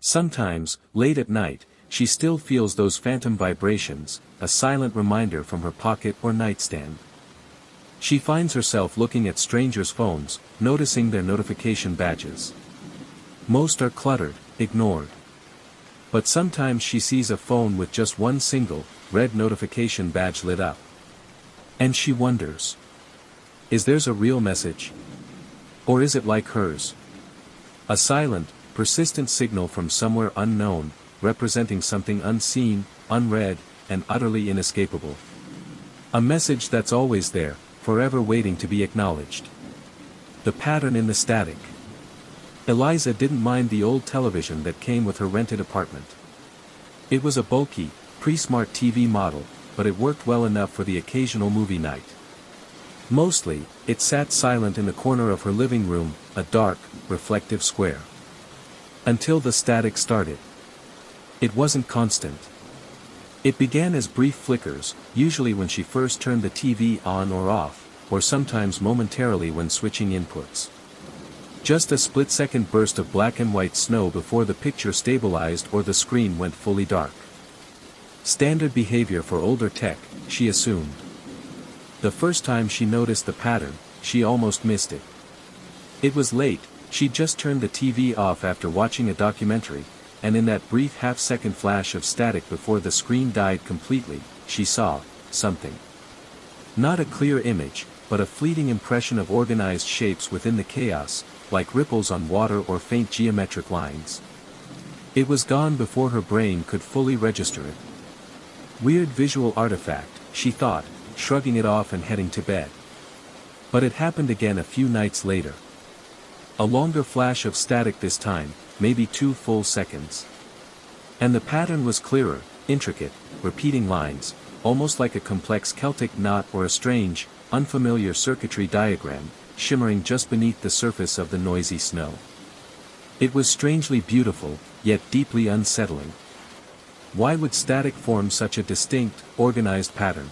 Sometimes, late at night, she still feels those phantom vibrations, a silent reminder from her pocket or nightstand. She finds herself looking at strangers' phones, noticing their notification badges. Most are cluttered, ignored. But sometimes she sees a phone with just one single, red notification badge lit up. And she wonders. Is theirs a real message? Or is it like hers? A silent, persistent signal from somewhere unknown, representing something unseen, unread, and utterly inescapable. A message that's always there, forever waiting to be acknowledged. The pattern in the static. Eliza didn't mind the old television that came with her rented apartment. It was a bulky, pre-smart TV model, but it worked well enough for the occasional movie night. Mostly, it sat silent in the corner of her living room, a dark, reflective square. Until the static started. It wasn't constant. It began as brief flickers, usually when she first turned the TV on or off, or sometimes momentarily when switching inputs. Just a split-second burst of black and white snow before the picture stabilized or the screen went fully dark. Standard behavior for older tech, she assumed. The first time she noticed the pattern, she almost missed it. It was late, she'd just turned the TV off after watching a documentary, and in that brief half-second flash of static before the screen died completely, she saw something. Not a clear image, but a fleeting impression of organized shapes within the chaos, like ripples on water or faint geometric lines. It was gone before her brain could fully register it. Weird visual artifact, she thought, shrugging it off and heading to bed. But it happened again a few nights later. A longer flash of static this time, maybe 2 full seconds. And the pattern was clearer, intricate, repeating lines, almost like a complex Celtic knot or a strange, unfamiliar circuitry diagram, shimmering just beneath the surface of the noisy snow. It was strangely beautiful, yet deeply unsettling. Why would static form such a distinct, organized pattern?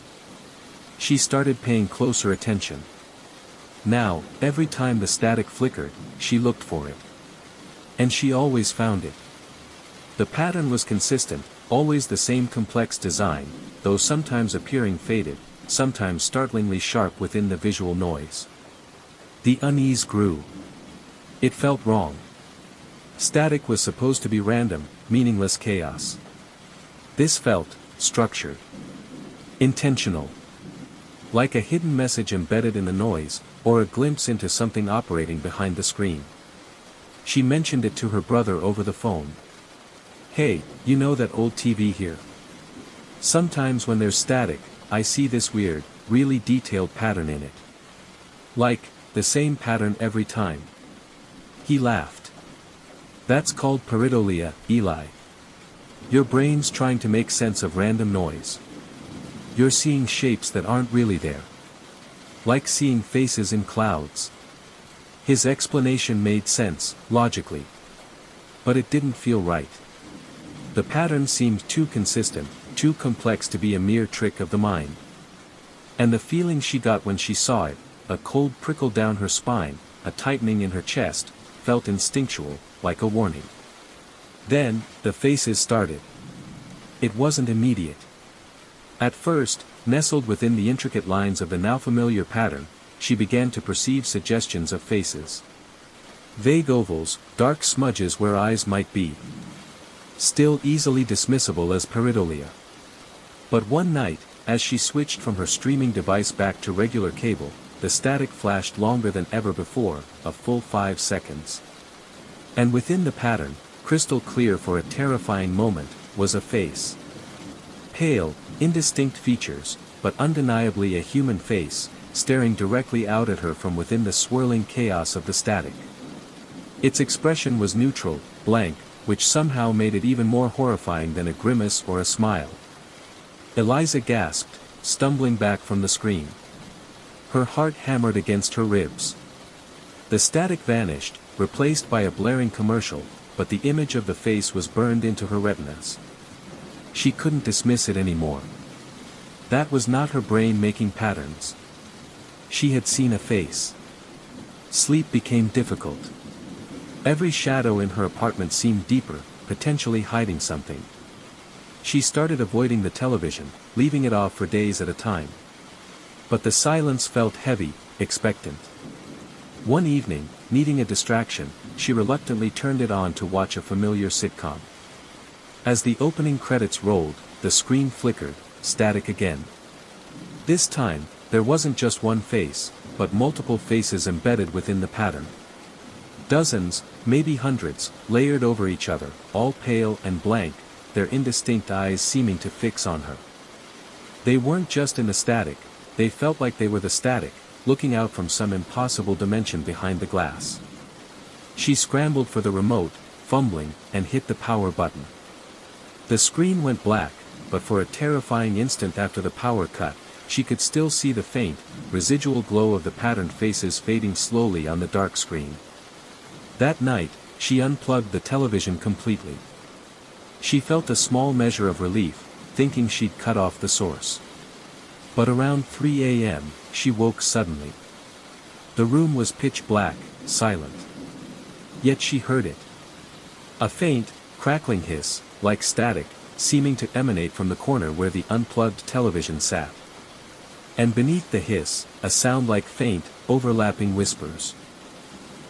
She started paying closer attention. Now, every time the static flickered, she looked for it. And she always found it. The pattern was consistent, always the same complex design, though sometimes appearing faded, sometimes startlingly sharp within the visual noise. The unease grew. It felt wrong. Static was supposed to be random, meaningless chaos. This felt structured. Intentional. Like a hidden message embedded in the noise, or a glimpse into something operating behind the screen. She mentioned it to her brother over the phone. Hey, you know that old TV here? Sometimes when there's static, I see this weird, really detailed pattern in it. Like, the same pattern every time. He laughed. That's called pareidolia, Eli. Your brain's trying to make sense of random noise. You're seeing shapes that aren't really there. Like seeing faces in clouds. His explanation made sense, logically. But it didn't feel right. The pattern seemed too consistent, too complex to be a mere trick of the mind. And the feeling she got when she saw it, a cold prickle down her spine, a tightening in her chest, felt instinctual, like a warning. Then, the faces started. It wasn't immediate. At first, nestled within the intricate lines of the now familiar pattern, she began to perceive suggestions of faces. Vague ovals, dark smudges where eyes might be. Still easily dismissible as pareidolia. But one night, as she switched from her streaming device back to regular cable, the static flashed longer than ever before, a full 5 seconds. And within the pattern, crystal clear for a terrifying moment, was a face. Pale, indistinct features, but undeniably a human face, staring directly out at her from within the swirling chaos of the static. Its expression was neutral, blank, which somehow made it even more horrifying than a grimace or a smile. Eliza gasped, stumbling back from the screen. Her heart hammered against her ribs. The static vanished, replaced by a blaring commercial, but the image of the face was burned into her retinas. She couldn't dismiss it anymore. That was not her brain making patterns. She had seen a face. Sleep became difficult. Every shadow in her apartment seemed deeper, potentially hiding something. She started avoiding the television, leaving it off for days at a time. But the silence felt heavy, expectant. One evening, needing a distraction, she reluctantly turned it on to watch a familiar sitcom. As the opening credits rolled, the screen flickered, static again. This time, there wasn't just one face, but multiple faces embedded within the pattern. Dozens, maybe hundreds, layered over each other, all pale and blank, their indistinct eyes seeming to fix on her. They weren't just in the static, they felt like they were the static, looking out from some impossible dimension behind the glass. She scrambled for the remote, fumbling, and hit the power button. The screen went black, but for a terrifying instant after the power cut, she could still see the faint, residual glow of the patterned faces fading slowly on the dark screen. That night, she unplugged the television completely. She felt a small measure of relief, thinking she'd cut off the source. But around 3 a.m., she woke suddenly. The room was pitch black, silent. Yet she heard it. A faint, crackling hiss, like static, seeming to emanate from the corner where the unplugged television sat. And beneath the hiss, a sound like faint, overlapping whispers.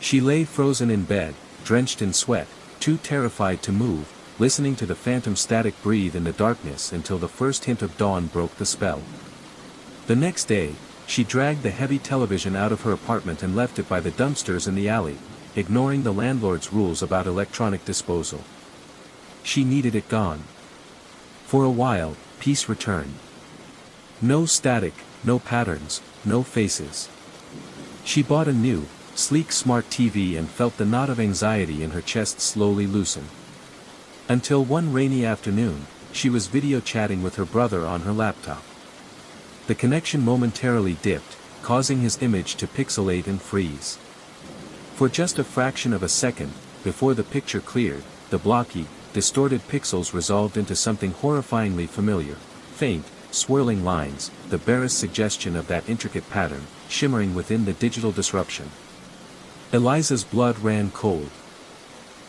She lay frozen in bed, drenched in sweat, too terrified to move, listening to the phantom static breathe in the darkness until the first hint of dawn broke the spell. The next day, she dragged the heavy television out of her apartment and left it by the dumpsters in the alley, ignoring the landlord's rules about electronic disposal. She needed it gone. For a while, peace returned. No static, no patterns, no faces. She bought a new, sleek smart TV and felt the knot of anxiety in her chest slowly loosen. Until one rainy afternoon, she was video chatting with her brother on her laptop. The connection momentarily dipped, causing his image to pixelate and freeze. For just a fraction of a second, before the picture cleared, the blocky, distorted pixels resolved into something horrifyingly familiar, faint, swirling lines, the barest suggestion of that intricate pattern, shimmering within the digital disruption. Eliza's blood ran cold.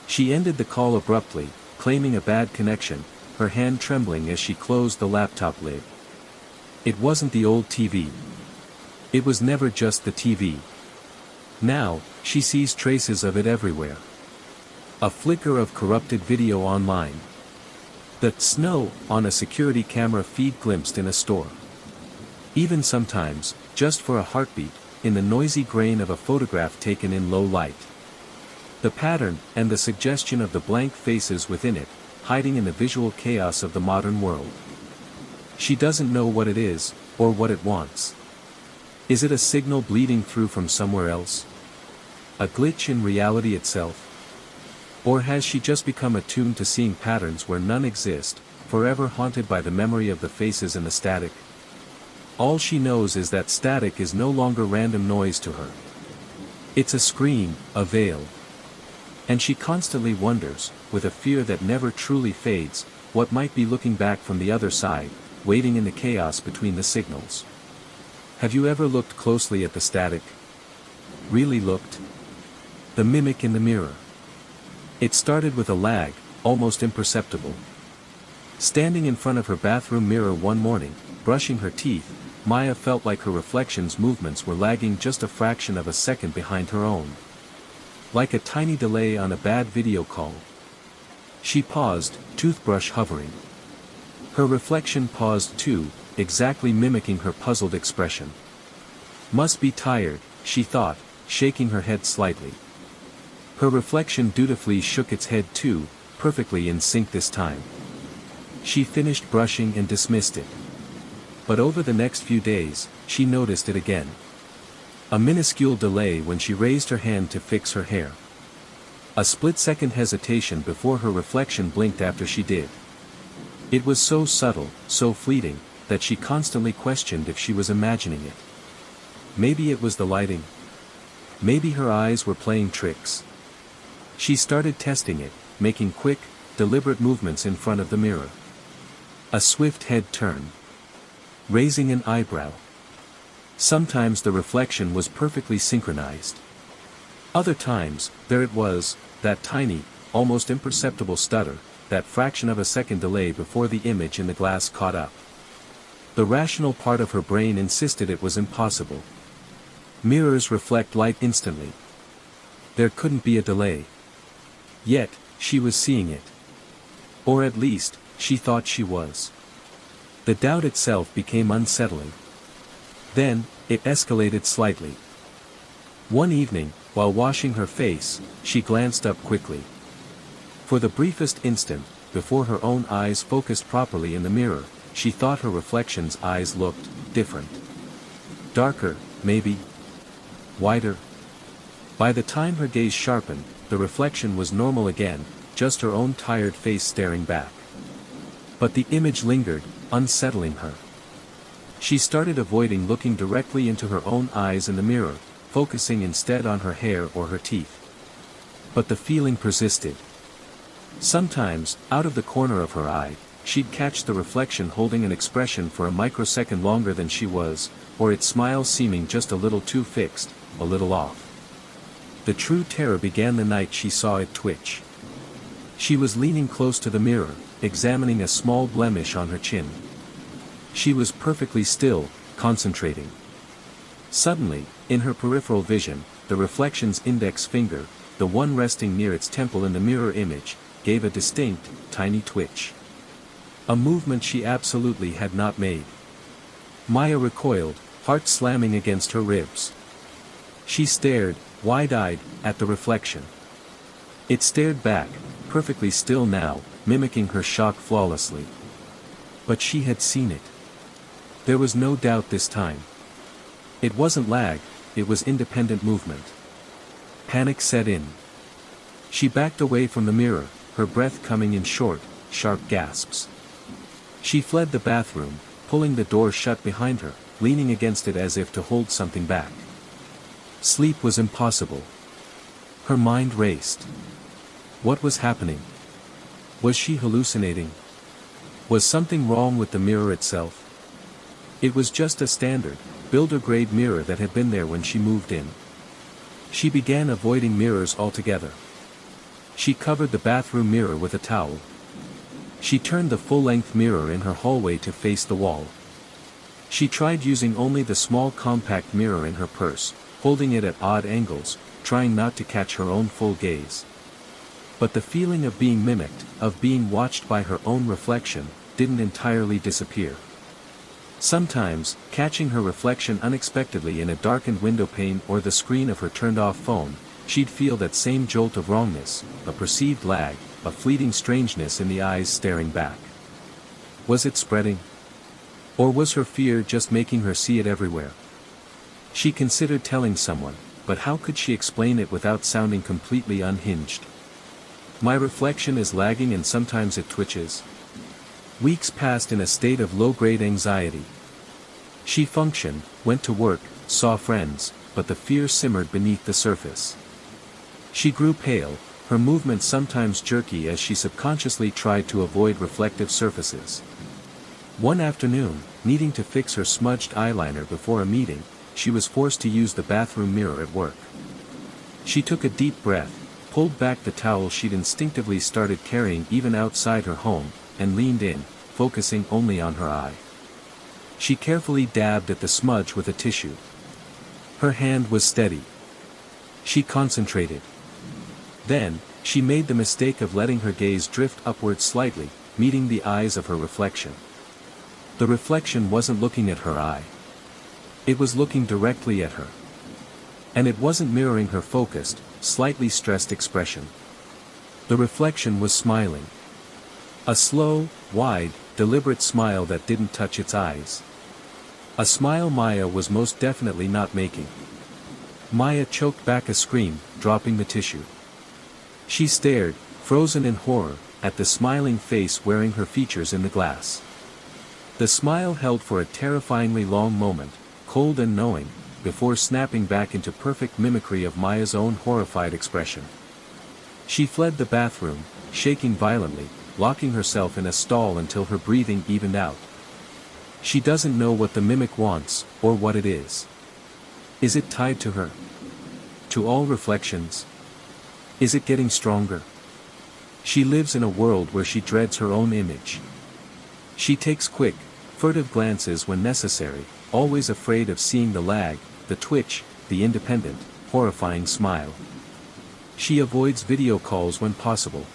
She ended the call abruptly, claiming a bad connection, her hand trembling as she closed the laptop lid. It wasn't the old TV. It was never just the TV. Now, she sees traces of it everywhere. A flicker of corrupted video online. The snow on a security camera feed glimpsed in a store. Even sometimes, just for a heartbeat, in the noisy grain of a photograph taken in low light. The pattern, and the suggestion of the blank faces within it, hiding in the visual chaos of the modern world. She doesn't know what it is, or what it wants. Is it a signal bleeding through from somewhere else? A glitch in reality itself? Or has she just become attuned to seeing patterns where none exist, forever haunted by the memory of the faces and the static? All she knows is that static is no longer random noise to her. It's a scream, a veil. And she constantly wonders, with a fear that never truly fades, what might be looking back from the other side, waiting in the chaos between the signals. Have you ever looked closely at the static? Really looked? The mimic in the mirror. It started with a lag, almost imperceptible. Standing in front of her bathroom mirror one morning, brushing her teeth, Maya felt like her reflection's movements were lagging just a fraction of a second behind her own. Like a tiny delay on a bad video call. She paused, toothbrush hovering. Her reflection paused too, exactly mimicking her puzzled expression. Must be tired, she thought, shaking her head slightly. Her reflection dutifully shook its head too, perfectly in sync this time. She finished brushing and dismissed it. But over the next few days, she noticed it again. A minuscule delay when she raised her hand to fix her hair. A split-second hesitation before her reflection blinked after she did. It was so subtle, so fleeting, that she constantly questioned if she was imagining it. Maybe it was the lighting. Maybe her eyes were playing tricks. She started testing it, making quick, deliberate movements in front of the mirror. A swift head turn. Raising an eyebrow. Sometimes the reflection was perfectly synchronized. Other times, there it was, that tiny, almost imperceptible stutter, that fraction of a second delay before the image in the glass caught up. The rational part of her brain insisted it was impossible. Mirrors reflect light instantly. There couldn't be a delay. Yet, she was seeing it. Or at least, she thought she was. The doubt itself became unsettling. Then, it escalated slightly. One evening, while washing her face, she glanced up quickly. For the briefest instant, before her own eyes focused properly in the mirror, she thought her reflection's eyes looked different. Darker, maybe. Wider. By the time her gaze sharpened, the reflection was normal again, just her own tired face staring back. But the image lingered, unsettling her. She started avoiding looking directly into her own eyes in the mirror, focusing instead on her hair or her teeth. But the feeling persisted. Sometimes, out of the corner of her eye, she'd catch the reflection holding an expression for a microsecond longer than she was, or its smile seeming just a little too fixed, a little off. The true terror began the night she saw it twitch. She was leaning close to the mirror, examining a small blemish on her chin. She was perfectly still, concentrating. Suddenly, in her peripheral vision, the reflection's index finger, the one resting near its temple in the mirror image, gave a distinct, tiny twitch. A movement she absolutely had not made. Maya recoiled, heart slamming against her ribs. She stared, wide-eyed, at the reflection. It stared back, perfectly still now, mimicking her shock flawlessly. But she had seen it. There was no doubt this time. It wasn't lag, it was independent movement. Panic set in. She backed away from the mirror, her breath coming in short, sharp gasps. She fled the bathroom, pulling the door shut behind her, leaning against it as if to hold something back. Sleep was impossible. Her mind raced. What was happening? Was she hallucinating? Was something wrong with the mirror itself? It was just a standard, builder-grade mirror that had been there when she moved in. She began avoiding mirrors altogether. She covered the bathroom mirror with a towel. She turned the full-length mirror in her hallway to face the wall. She tried using only the small compact mirror in her purse, holding it at odd angles, trying not to catch her own full gaze. But the feeling of being mimicked, of being watched by her own reflection, didn't entirely disappear. Sometimes, catching her reflection unexpectedly in a darkened windowpane or the screen of her turned-off phone, she'd feel that same jolt of wrongness, a perceived lag, a fleeting strangeness in the eyes staring back. Was it spreading? Or was her fear just making her see it everywhere? She considered telling someone, but how could she explain it without sounding completely unhinged? My reflection is lagging and sometimes it twitches. Weeks passed in a state of low-grade anxiety. She functioned, went to work, saw friends, but the fear simmered beneath the surface. She grew pale, her movements sometimes jerky as she subconsciously tried to avoid reflective surfaces. One afternoon, needing to fix her smudged eyeliner before a meeting, she was forced to use the bathroom mirror at work. She took a deep breath, pulled back the towel she'd instinctively started carrying even outside her home, and leaned in, focusing only on her eye. She carefully dabbed at the smudge with a tissue. Her hand was steady. She concentrated. Then, she made the mistake of letting her gaze drift upward slightly, meeting the eyes of her reflection. The reflection wasn't looking at her eye. It was looking directly at her. And it wasn't mirroring her focused, slightly stressed expression. The reflection was smiling. A slow, wide, deliberate smile that didn't touch its eyes. A smile Maya was most definitely not making. Maya choked back a scream, dropping the tissue. She stared, frozen in horror, at the smiling face wearing her features in the glass. The smile held for a terrifyingly long moment, cold and knowing, before snapping back into perfect mimicry of Maya's own horrified expression. She fled the bathroom, shaking violently, locking herself in a stall until her breathing evened out. She doesn't know what the mimic wants, or what it is. Is it tied to her? To all reflections? Is it getting stronger? She lives in a world where she dreads her own image. She takes quick, furtive glances when necessary, always afraid of seeing the lag, the twitch, the independent, horrifying smile. She avoids video calls when possible.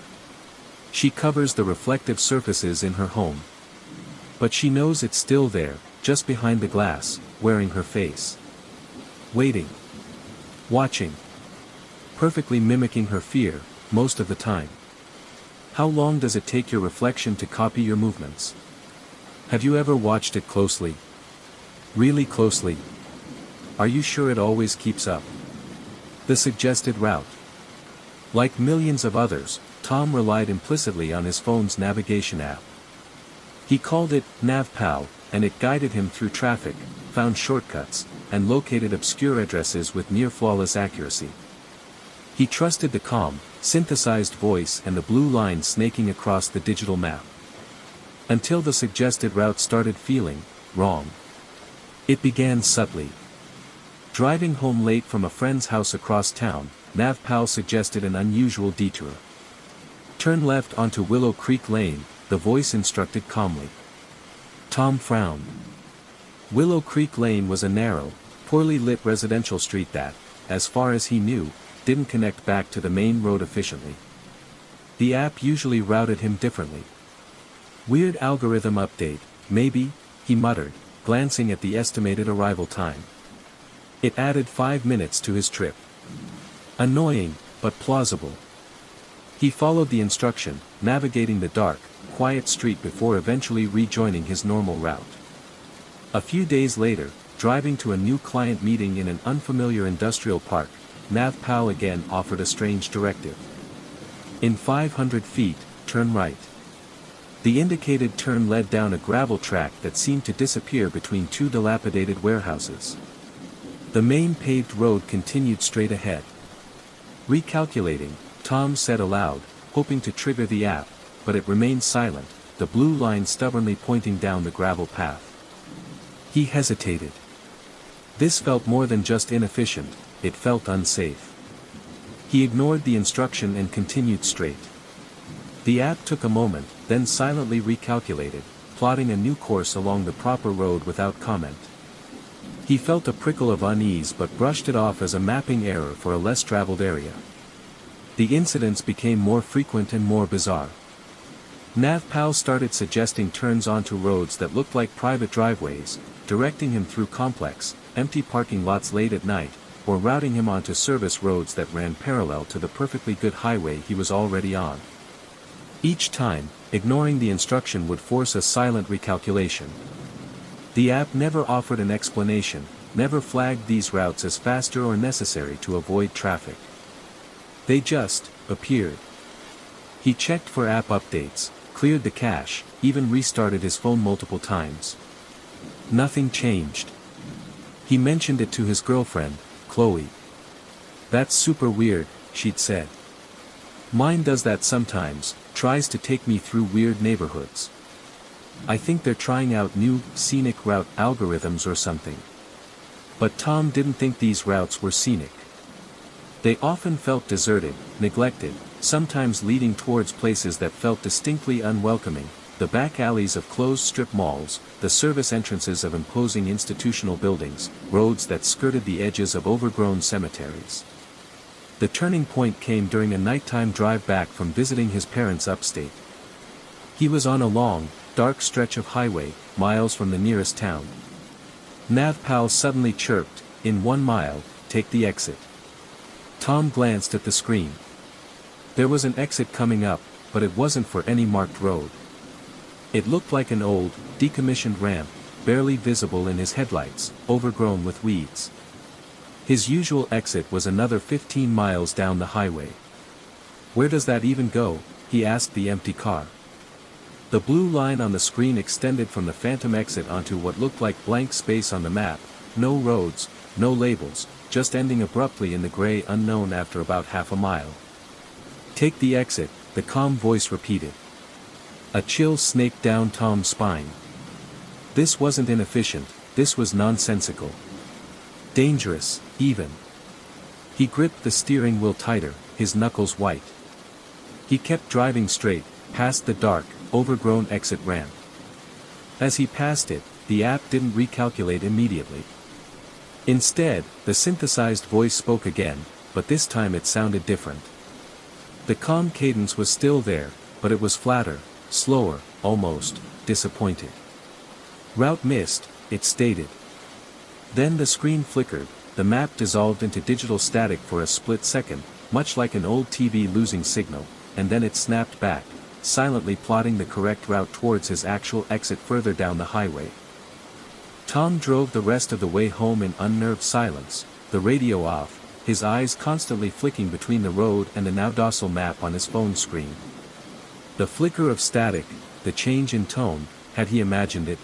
She covers the reflective surfaces in her home. But she knows it's still there, just behind the glass, wearing her face. Waiting. Watching. Perfectly mimicking her fear, most of the time. How long does it take your reflection to copy your movements? Have you ever watched it closely? Really closely? Are you sure it always keeps up? The suggested route. Like millions of others, Tom relied implicitly on his phone's navigation app. He called it NavPal, and it guided him through traffic, found shortcuts, and located obscure addresses with near-flawless accuracy. He trusted the calm, synthesized voice and the blue line snaking across the digital map. Until the suggested route started feeling wrong. It began subtly. Driving home late from a friend's house across town, NavPal suggested an unusual detour. Turn left onto Willow Creek Lane, the voice instructed calmly. Tom frowned. Willow Creek Lane was a narrow, poorly lit residential street that, as far as he knew, didn't connect back to the main road efficiently. The app usually routed him differently. Weird algorithm update, maybe, he muttered, glancing at the estimated arrival time. It added 5 minutes to his trip. Annoying, but plausible. He followed the instruction, navigating the dark, quiet street before eventually rejoining his normal route. A few days later, driving to a new client meeting in an unfamiliar industrial park, NavPal again offered a strange directive. In 500 feet, turn right. The indicated turn led down a gravel track that seemed to disappear between two dilapidated warehouses. The main paved road continued straight ahead. Recalculating, Tom said aloud, hoping to trigger the app, but it remained silent, the blue line stubbornly pointing down the gravel path. He hesitated. This felt more than just inefficient, it felt unsafe. He ignored the instruction and continued straight. The app took a moment, then silently recalculated, plotting a new course along the proper road without comment. He felt a prickle of unease but brushed it off as a mapping error for a less traveled area. The incidents became more frequent and more bizarre. NavPal started suggesting turns onto roads that looked like private driveways, directing him through complex, empty parking lots late at night, or routing him onto service roads that ran parallel to the perfectly good highway he was already on. Each time, ignoring the instruction would force a silent recalculation. The app never offered an explanation, never flagged these routes as faster or necessary to avoid traffic. They just appeared. He checked for app updates, cleared the cache, even restarted his phone multiple times. Nothing changed. He mentioned it to his girlfriend, Chloe. "That's super weird," she'd said. "Mine does that sometimes, tries to take me through weird neighborhoods. I think they're trying out new, scenic route algorithms or something." But Tom didn't think these routes were scenic. They often felt deserted, neglected, sometimes leading towards places that felt distinctly unwelcoming, the back alleys of closed strip malls, the service entrances of imposing institutional buildings, roads that skirted the edges of overgrown cemeteries. The turning point came during a nighttime drive back from visiting his parents upstate. He was on a long, dark stretch of highway, miles from the nearest town. NavPal suddenly chirped, "In 1 mile, take the exit." Tom glanced at the screen. There was an exit coming up, but it wasn't for any marked road. It looked like an old, decommissioned ramp, barely visible in his headlights, overgrown with weeds. His usual exit was another 15 miles down the highway. "Where does that even go?" he asked the empty car. The blue line on the screen extended from the phantom exit onto what looked like blank space on the map, no roads, no labels, just ending abruptly in the gray unknown after about half a mile. "Take the exit," the calm voice repeated. A chill snaked down Tom's spine. This wasn't inefficient, this was nonsensical. Dangerous, even. He gripped the steering wheel tighter, his knuckles white. He kept driving straight, past the dark, overgrown exit ramp. As he passed it, the app didn't recalculate immediately. Instead, the synthesized voice spoke again, but this time it sounded different. The calm cadence was still there, but it was flatter, slower, almost disappointed. Route missed, it stated. Then the screen flickered, the map dissolved into digital static for a split second, much like an old TV losing signal, and then it snapped back, silently plotting the correct route towards his actual exit further down the highway. Tom drove the rest of the way home in unnerved silence, the radio off, his eyes constantly flicking between the road and the now docile map on his phone screen. The flicker of static, the change in tone, had he imagined it?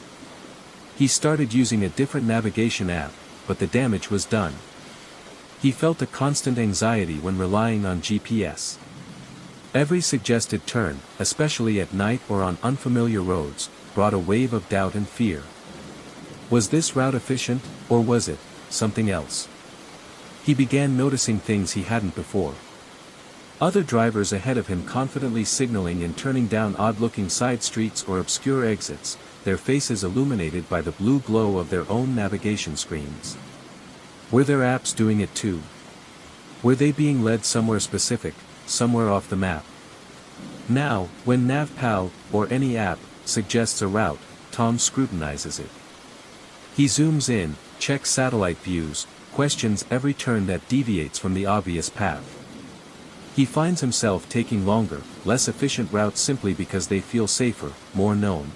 He started using a different navigation app, but the damage was done. He felt a constant anxiety when relying on GPS. Every suggested turn, especially at night or on unfamiliar roads, brought a wave of doubt and fear. Was this route efficient, or was it something else? He began noticing things he hadn't before. Other drivers ahead of him confidently signaling and turning down odd-looking side streets or obscure exits, their faces illuminated by the blue glow of their own navigation screens. Were their apps doing it too? Were they being led somewhere specific, somewhere off the map? Now, when NavPal, or any app, suggests a route, Tom scrutinizes it. He zooms in, checks satellite views, questions every turn that deviates from the obvious path. He finds himself taking longer, less efficient routes simply because they feel safer, more known.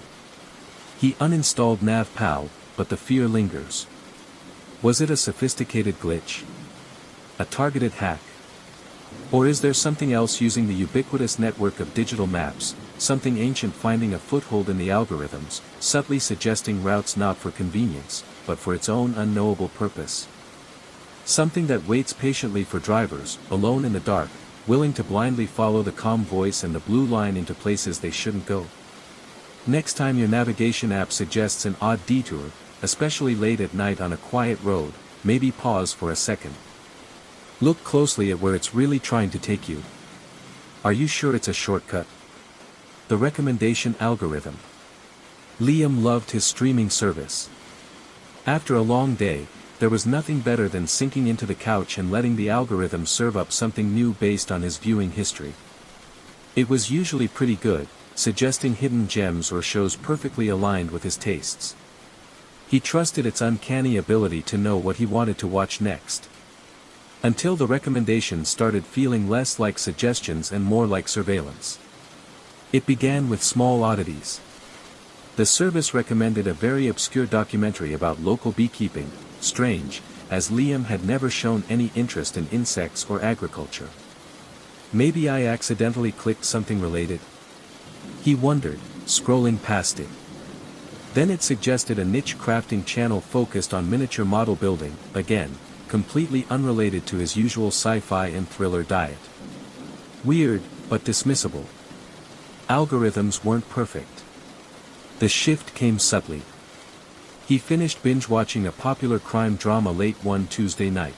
He uninstalled NavPal, but the fear lingers. Was it a sophisticated glitch? A targeted hack? Or is there something else using the ubiquitous network of digital maps, something ancient finding a foothold in the algorithms, subtly suggesting routes not for convenience, but for its own unknowable purpose? Something that waits patiently for drivers, alone in the dark, willing to blindly follow the calm voice and the blue line into places they shouldn't go. Next time your navigation app suggests an odd detour, especially late at night on a quiet road, maybe pause for a second. Look closely at where it's really trying to take you. Are you sure it's a shortcut? The recommendation algorithm. Liam loved his streaming service. After a long day, there was nothing better than sinking into the couch and letting the algorithm serve up something new based on his viewing history. It was usually pretty good, suggesting hidden gems or shows perfectly aligned with his tastes. He trusted its uncanny ability to know what he wanted to watch next. Until the recommendations started feeling less like suggestions and more like surveillance. It began with small oddities. The service recommended a very obscure documentary about local beekeeping, strange, as Liam had never shown any interest in insects or agriculture. Maybe I accidentally clicked something related? He wondered, scrolling past it. Then it suggested a niche crafting channel focused on miniature model building, again, completely unrelated to his usual sci-fi and thriller diet. Weird, but dismissible. Algorithms weren't perfect. The shift came subtly. He finished binge-watching a popular crime drama late one Tuesday night.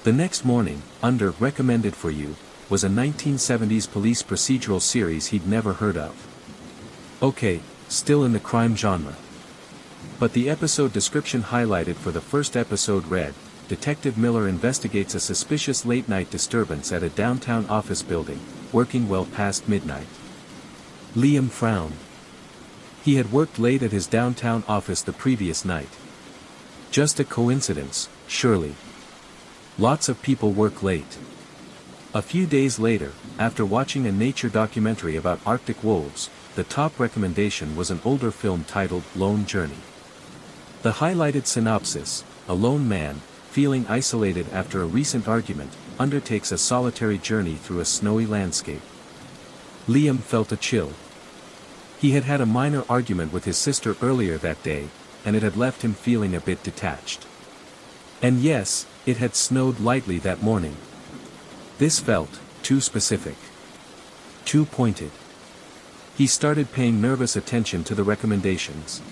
The next morning, under Recommended for You, was a 1970s police procedural series he'd never heard of. Okay, still in the crime genre. But the episode description highlighted for the first episode read, Detective Miller investigates a suspicious late-night disturbance at a downtown office building, working well past midnight. Liam frowned. He had worked late at his downtown office the previous night. Just a coincidence, surely. Lots of people work late. A few days later, after watching a nature documentary about Arctic wolves, the top recommendation was an older film titled Lone Journey. The highlighted synopsis, a lone man, feeling isolated after a recent argument, undertakes a solitary journey through a snowy landscape. Liam felt a chill. He had had a minor argument with his sister earlier that day, and it had left him feeling a bit detached. And yes, it had snowed lightly that morning. This felt too specific. Too pointed. He started paying nervous attention to the recommendations.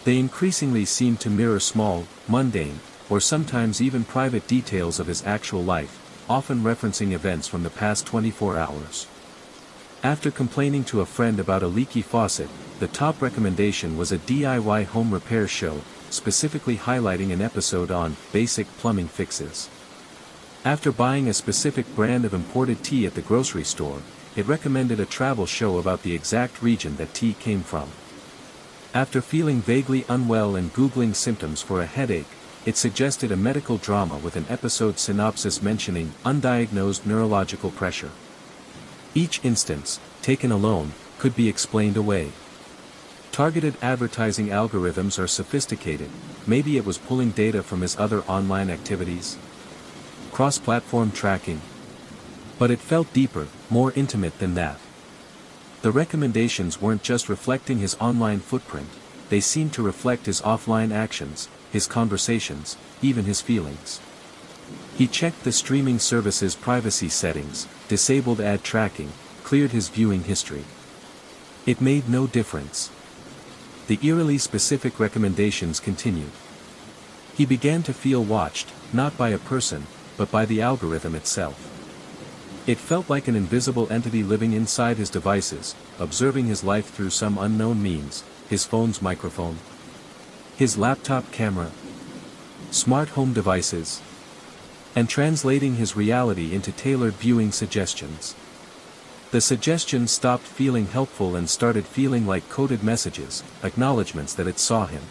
They increasingly seemed to mirror small, mundane, or sometimes even private details of his actual life, often referencing events from the past 24 hours. After complaining to a friend about a leaky faucet, the top recommendation was a DIY home repair show, specifically highlighting an episode on basic plumbing fixes. After buying a specific brand of imported tea at the grocery store, it recommended a travel show about the exact region that tea came from. After feeling vaguely unwell and Googling symptoms for a headache, it suggested a medical drama with an episode synopsis mentioning undiagnosed neurological pressure. Each instance, taken alone, could be explained away. Targeted advertising algorithms are sophisticated, maybe it was pulling data from his other online activities. Cross-platform tracking. But it felt deeper, more intimate than that. The recommendations weren't just reflecting his online footprint, they seemed to reflect his offline actions, his conversations, even his feelings. He checked the streaming service's privacy settings, disabled ad tracking, cleared his viewing history. It made no difference. The eerily specific recommendations continued. He began to feel watched, not by a person, but by the algorithm itself. It felt like an invisible entity living inside his devices, observing his life through some unknown means, his phone's microphone, his laptop camera, smart home devices, and translating his reality into tailored viewing suggestions. The suggestions stopped feeling helpful and started feeling like coded messages, acknowledgments that it saw him.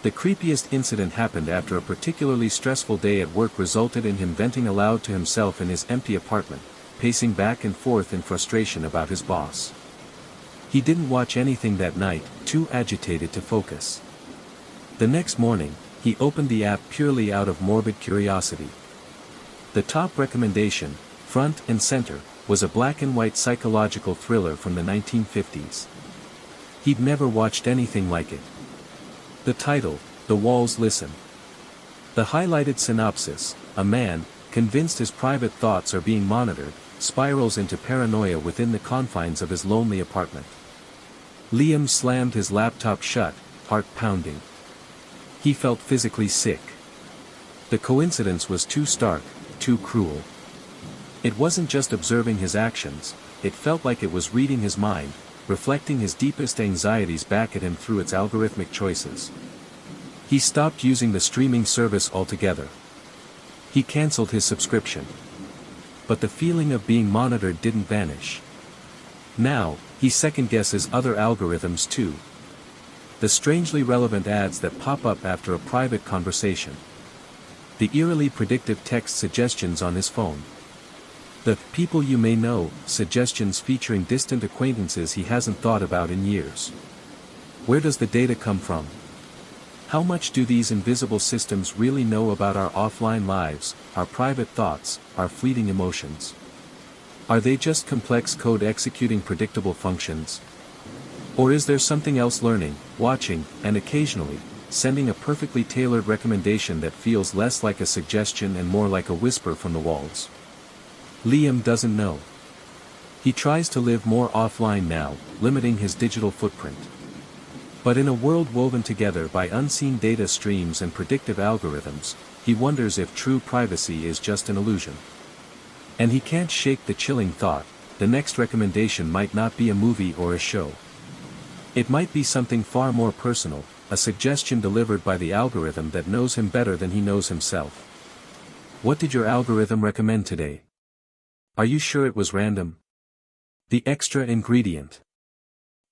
The creepiest incident happened after a particularly stressful day at work resulted in him venting aloud to himself in his empty apartment, pacing back and forth in frustration about his boss. He didn't watch anything that night, too agitated to focus. The next morning, he opened the app purely out of morbid curiosity. The top recommendation, front and center, was a black and white psychological thriller from the 1950s. He'd never watched anything like it. The title, The Walls Listen. The highlighted synopsis, a man, convinced his private thoughts are being monitored, spirals into paranoia within the confines of his lonely apartment. Liam slammed his laptop shut, heart pounding. He felt physically sick. The coincidence was too stark, too cruel. It wasn't just observing his actions, it felt like it was reading his mind, reflecting his deepest anxieties back at him through its algorithmic choices. He stopped using the streaming service altogether. He cancelled his subscription. But the feeling of being monitored didn't vanish. Now, he second-guesses other algorithms too. The strangely relevant ads that pop up after a private conversation. The eerily predictive text suggestions on his phone. The people you may know suggestions featuring distant acquaintances he hasn't thought about in years. Where does the data come from? How much do these invisible systems really know about our offline lives, our private thoughts, our fleeting emotions? Are they just complex code executing predictable functions? Or is there something else learning, watching, and occasionally, sending a perfectly tailored recommendation that feels less like a suggestion and more like a whisper from the walls? Liam doesn't know. He tries to live more offline now, limiting his digital footprint. But in a world woven together by unseen data streams and predictive algorithms, he wonders if true privacy is just an illusion. And he can't shake the chilling thought, the next recommendation might not be a movie or a show. It might be something far more personal, a suggestion delivered by the algorithm that knows him better than he knows himself. What did your algorithm recommend today? Are you sure it was random? The extra ingredient.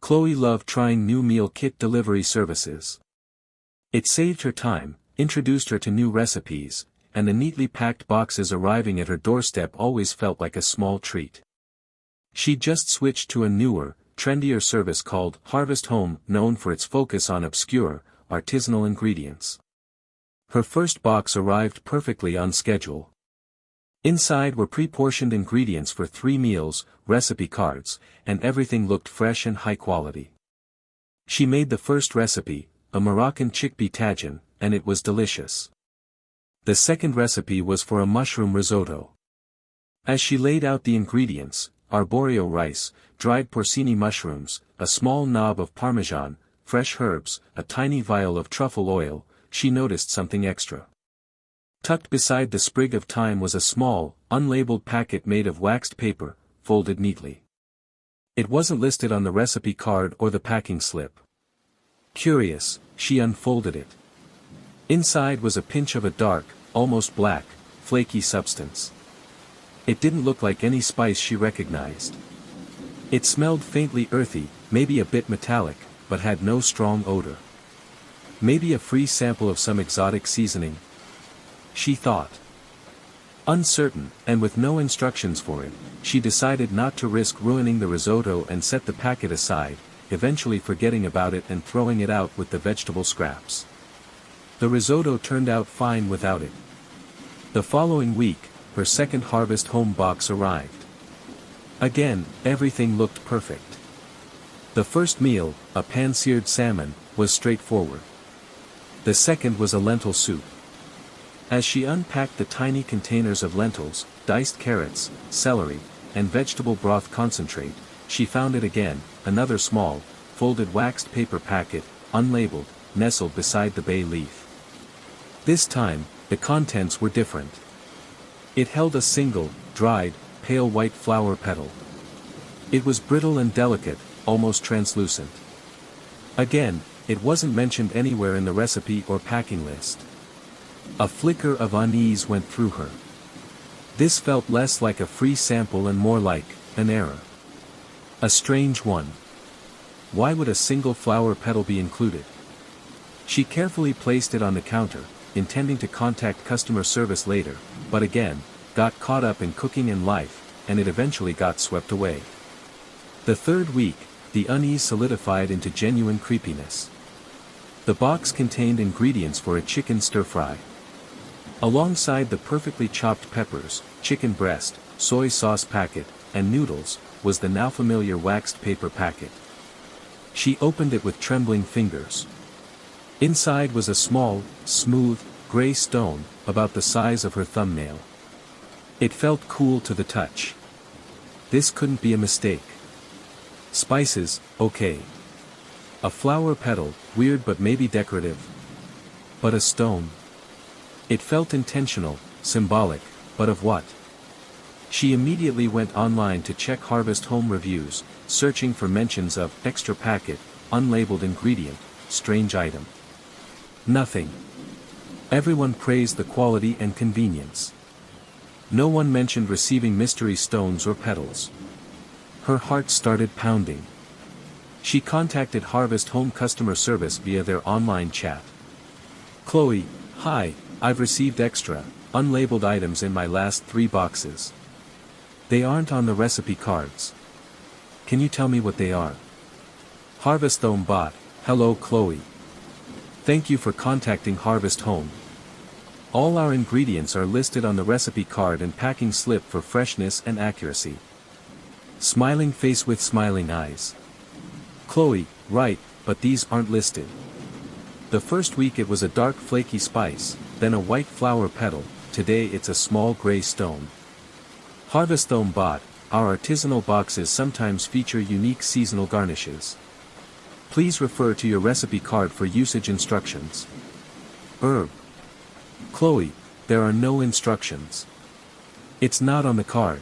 Chloe loved trying new meal kit delivery services. It saved her time, introduced her to new recipes, and the neatly packed boxes arriving at her doorstep always felt like a small treat. She just switched to a newer, trendier service called Harvest Home, known for its focus on obscure, artisanal ingredients. Her first box arrived perfectly on schedule. Inside were pre-portioned ingredients for 3 meals, recipe cards, and everything looked fresh and high quality. She made the first recipe, a Moroccan chickpea tagine, and it was delicious. The second recipe was for a mushroom risotto. As she laid out the ingredients, arborio rice, dried porcini mushrooms, a small knob of parmesan, fresh herbs, a tiny vial of truffle oil, she noticed something extra. Tucked beside the sprig of thyme was a small, unlabeled packet made of waxed paper, folded neatly. It wasn't listed on the recipe card or the packing slip. Curious, she unfolded it. Inside was a pinch of a dark, almost black, flaky substance. It didn't look like any spice she recognized. It smelled faintly earthy, maybe a bit metallic, but had no strong odor. Maybe a free sample of some exotic seasoning? She thought. Uncertain, and with no instructions for it, she decided not to risk ruining the risotto and set the packet aside, eventually forgetting about it and throwing it out with the vegetable scraps. The risotto turned out fine without it. The following week, her second Harvest Home box arrived. Again, everything looked perfect. The first meal, a pan-seared salmon, was straightforward. The second was a lentil soup. As she unpacked the tiny containers of lentils, diced carrots, celery, and vegetable broth concentrate, she found it again, another small, folded waxed paper packet, unlabeled, nestled beside the bay leaf. This time, the contents were different. It held a single, dried, pale white flower petal. It was brittle and delicate, almost translucent. Again, it wasn't mentioned anywhere in the recipe or packing list. A flicker of unease went through her. This felt less like a free sample and more like an error. A strange one. Why would a single flower petal be included? She carefully placed it on the counter, intending to contact customer service later, but again, got caught up in cooking and life, and it eventually got swept away. The third week, the unease solidified into genuine creepiness. The box contained ingredients for a chicken stir-fry. Alongside the perfectly chopped peppers, chicken breast, soy sauce packet, and noodles, was the now familiar waxed paper packet. She opened it with trembling fingers. Inside was a small, smooth, gray stone, about the size of her thumbnail. It felt cool to the touch. This couldn't be a mistake. Spices, okay. A flower petal, weird but maybe decorative. But a stone? It felt intentional, symbolic, but of what? She immediately went online to check Harvest Home reviews, searching for mentions of extra packet, unlabeled ingredient, strange item. Nothing. Everyone praised the quality and convenience. No one mentioned receiving mystery stones or petals. Her heart started pounding. She contacted Harvest Home customer service via their online chat. Chloe, hi, I've received extra, unlabeled items in my last 3 boxes. They aren't on the recipe cards. Can you tell me what they are? Harvest Home bot, hello Chloe. Thank you for contacting Harvest Home. All our ingredients are listed on the recipe card and packing slip for freshness and accuracy. Smiling face with smiling eyes. Chloe, right, but these aren't listed. The first week it was a dark flaky spice, then a white flower petal, today it's a small gray stone. Harvest Home bot, our artisanal boxes sometimes feature unique seasonal garnishes. Please refer to your recipe card for usage instructions. Herb. Chloe, there are no instructions. It's not on the card.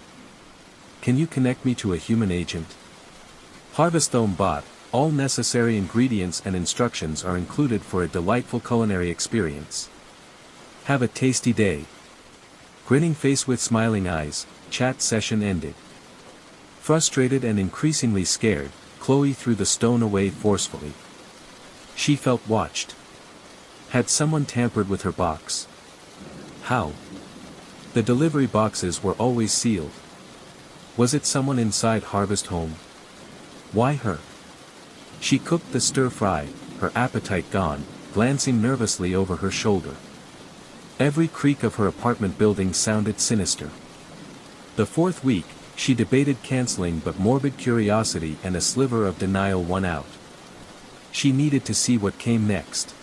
Can you connect me to a human agent? Harvest Home bot, all necessary ingredients and instructions are included for a delightful culinary experience. Have a tasty day. Grinning face with smiling eyes, chat session ended. Frustrated and increasingly scared, Chloe threw the stone away forcefully. She felt watched. Had someone tampered with her box? How? The delivery boxes were always sealed. Was it someone inside Harvest Home? Why her? She cooked the stir-fry, her appetite gone, glancing nervously over her shoulder. Every creak of her apartment building sounded sinister. The fourth week, she debated canceling, but morbid curiosity and a sliver of denial won out. She needed to see what came next.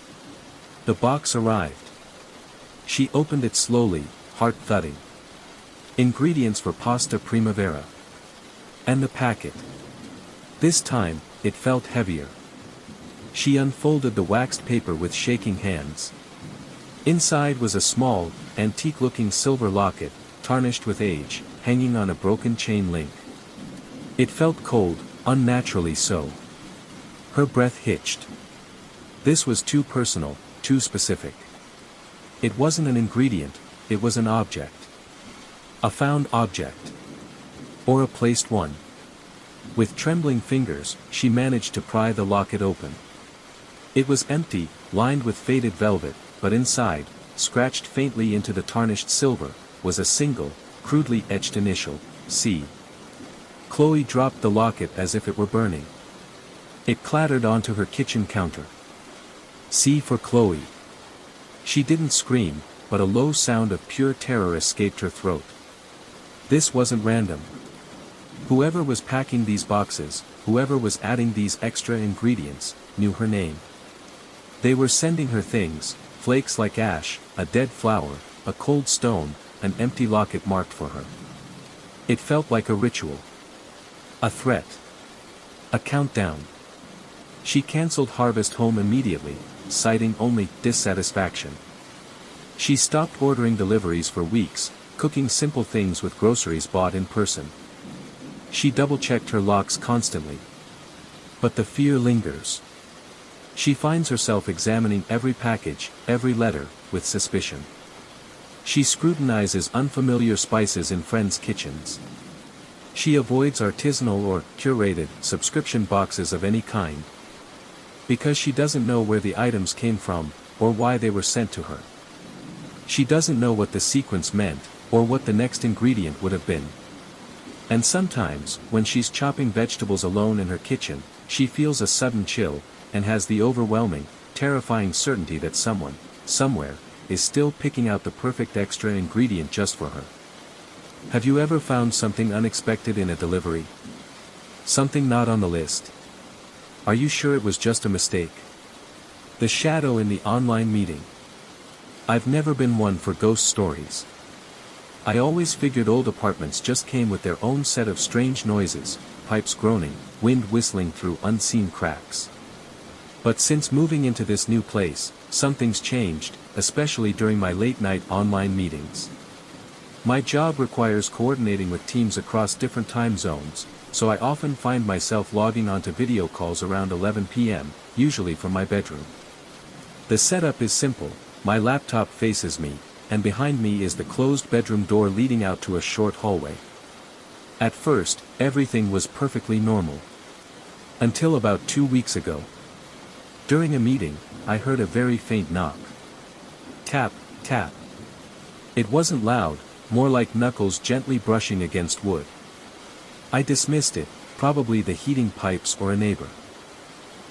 The box arrived. She opened it slowly, heart thudding. Ingredients for pasta primavera. And the packet. This time, it felt heavier. She unfolded the waxed paper with shaking hands. Inside was a small, antique-looking silver locket, tarnished with age, hanging on a broken chain link. It felt cold, unnaturally so. Her breath hitched. This was too personal, too specific. It wasn't an ingredient, it was an object. A found object. Or a placed one. With trembling fingers, she managed to pry the locket open. It was empty, lined with faded velvet, but inside, scratched faintly into the tarnished silver, was a single, crudely etched initial, C. Chloe dropped the locket as if it were burning. It clattered onto her kitchen counter. C for Chloe. She didn't scream, but a low sound of pure terror escaped her throat. This wasn't random. Whoever was packing these boxes, whoever was adding these extra ingredients, knew her name. They were sending her things, flakes like ash, a dead flower, a cold stone, an empty locket marked for her. It felt like a ritual. A threat. A countdown. She cancelled Harvest Home immediately, citing only dissatisfaction. She stopped ordering deliveries for weeks, cooking simple things with groceries bought in person. She double-checked her locks constantly. But the fear lingers. She finds herself examining every package, every letter, with suspicion. She scrutinizes unfamiliar spices in friends' kitchens. She avoids artisanal or curated subscription boxes of any kind. Because she doesn't know where the items came from, or why they were sent to her. She doesn't know what the sequence meant, or what the next ingredient would have been. And sometimes, when she's chopping vegetables alone in her kitchen, she feels a sudden chill, and has the overwhelming, terrifying certainty that someone, somewhere, is still picking out the perfect extra ingredient just for her. Have you ever found something unexpected in a delivery? Something not on the list? Are you sure it was just a mistake? The shadow in the online meeting. I've never been one for ghost stories. I always figured old apartments just came with their own set of strange noises, pipes groaning, wind whistling through unseen cracks. But since moving into this new place, something's changed, especially during my late-night online meetings. My job requires coordinating with teams across different time zones, so I often find myself logging onto video calls around 11 p.m., usually from my bedroom. The setup is simple. My laptop faces me, and behind me is the closed bedroom door leading out to a short hallway. At first, everything was perfectly normal. Until about 2 weeks ago. During a meeting, I heard a very faint knock. Tap, tap. It wasn't loud, more like knuckles gently brushing against wood. I dismissed it, probably the heating pipes or a neighbor.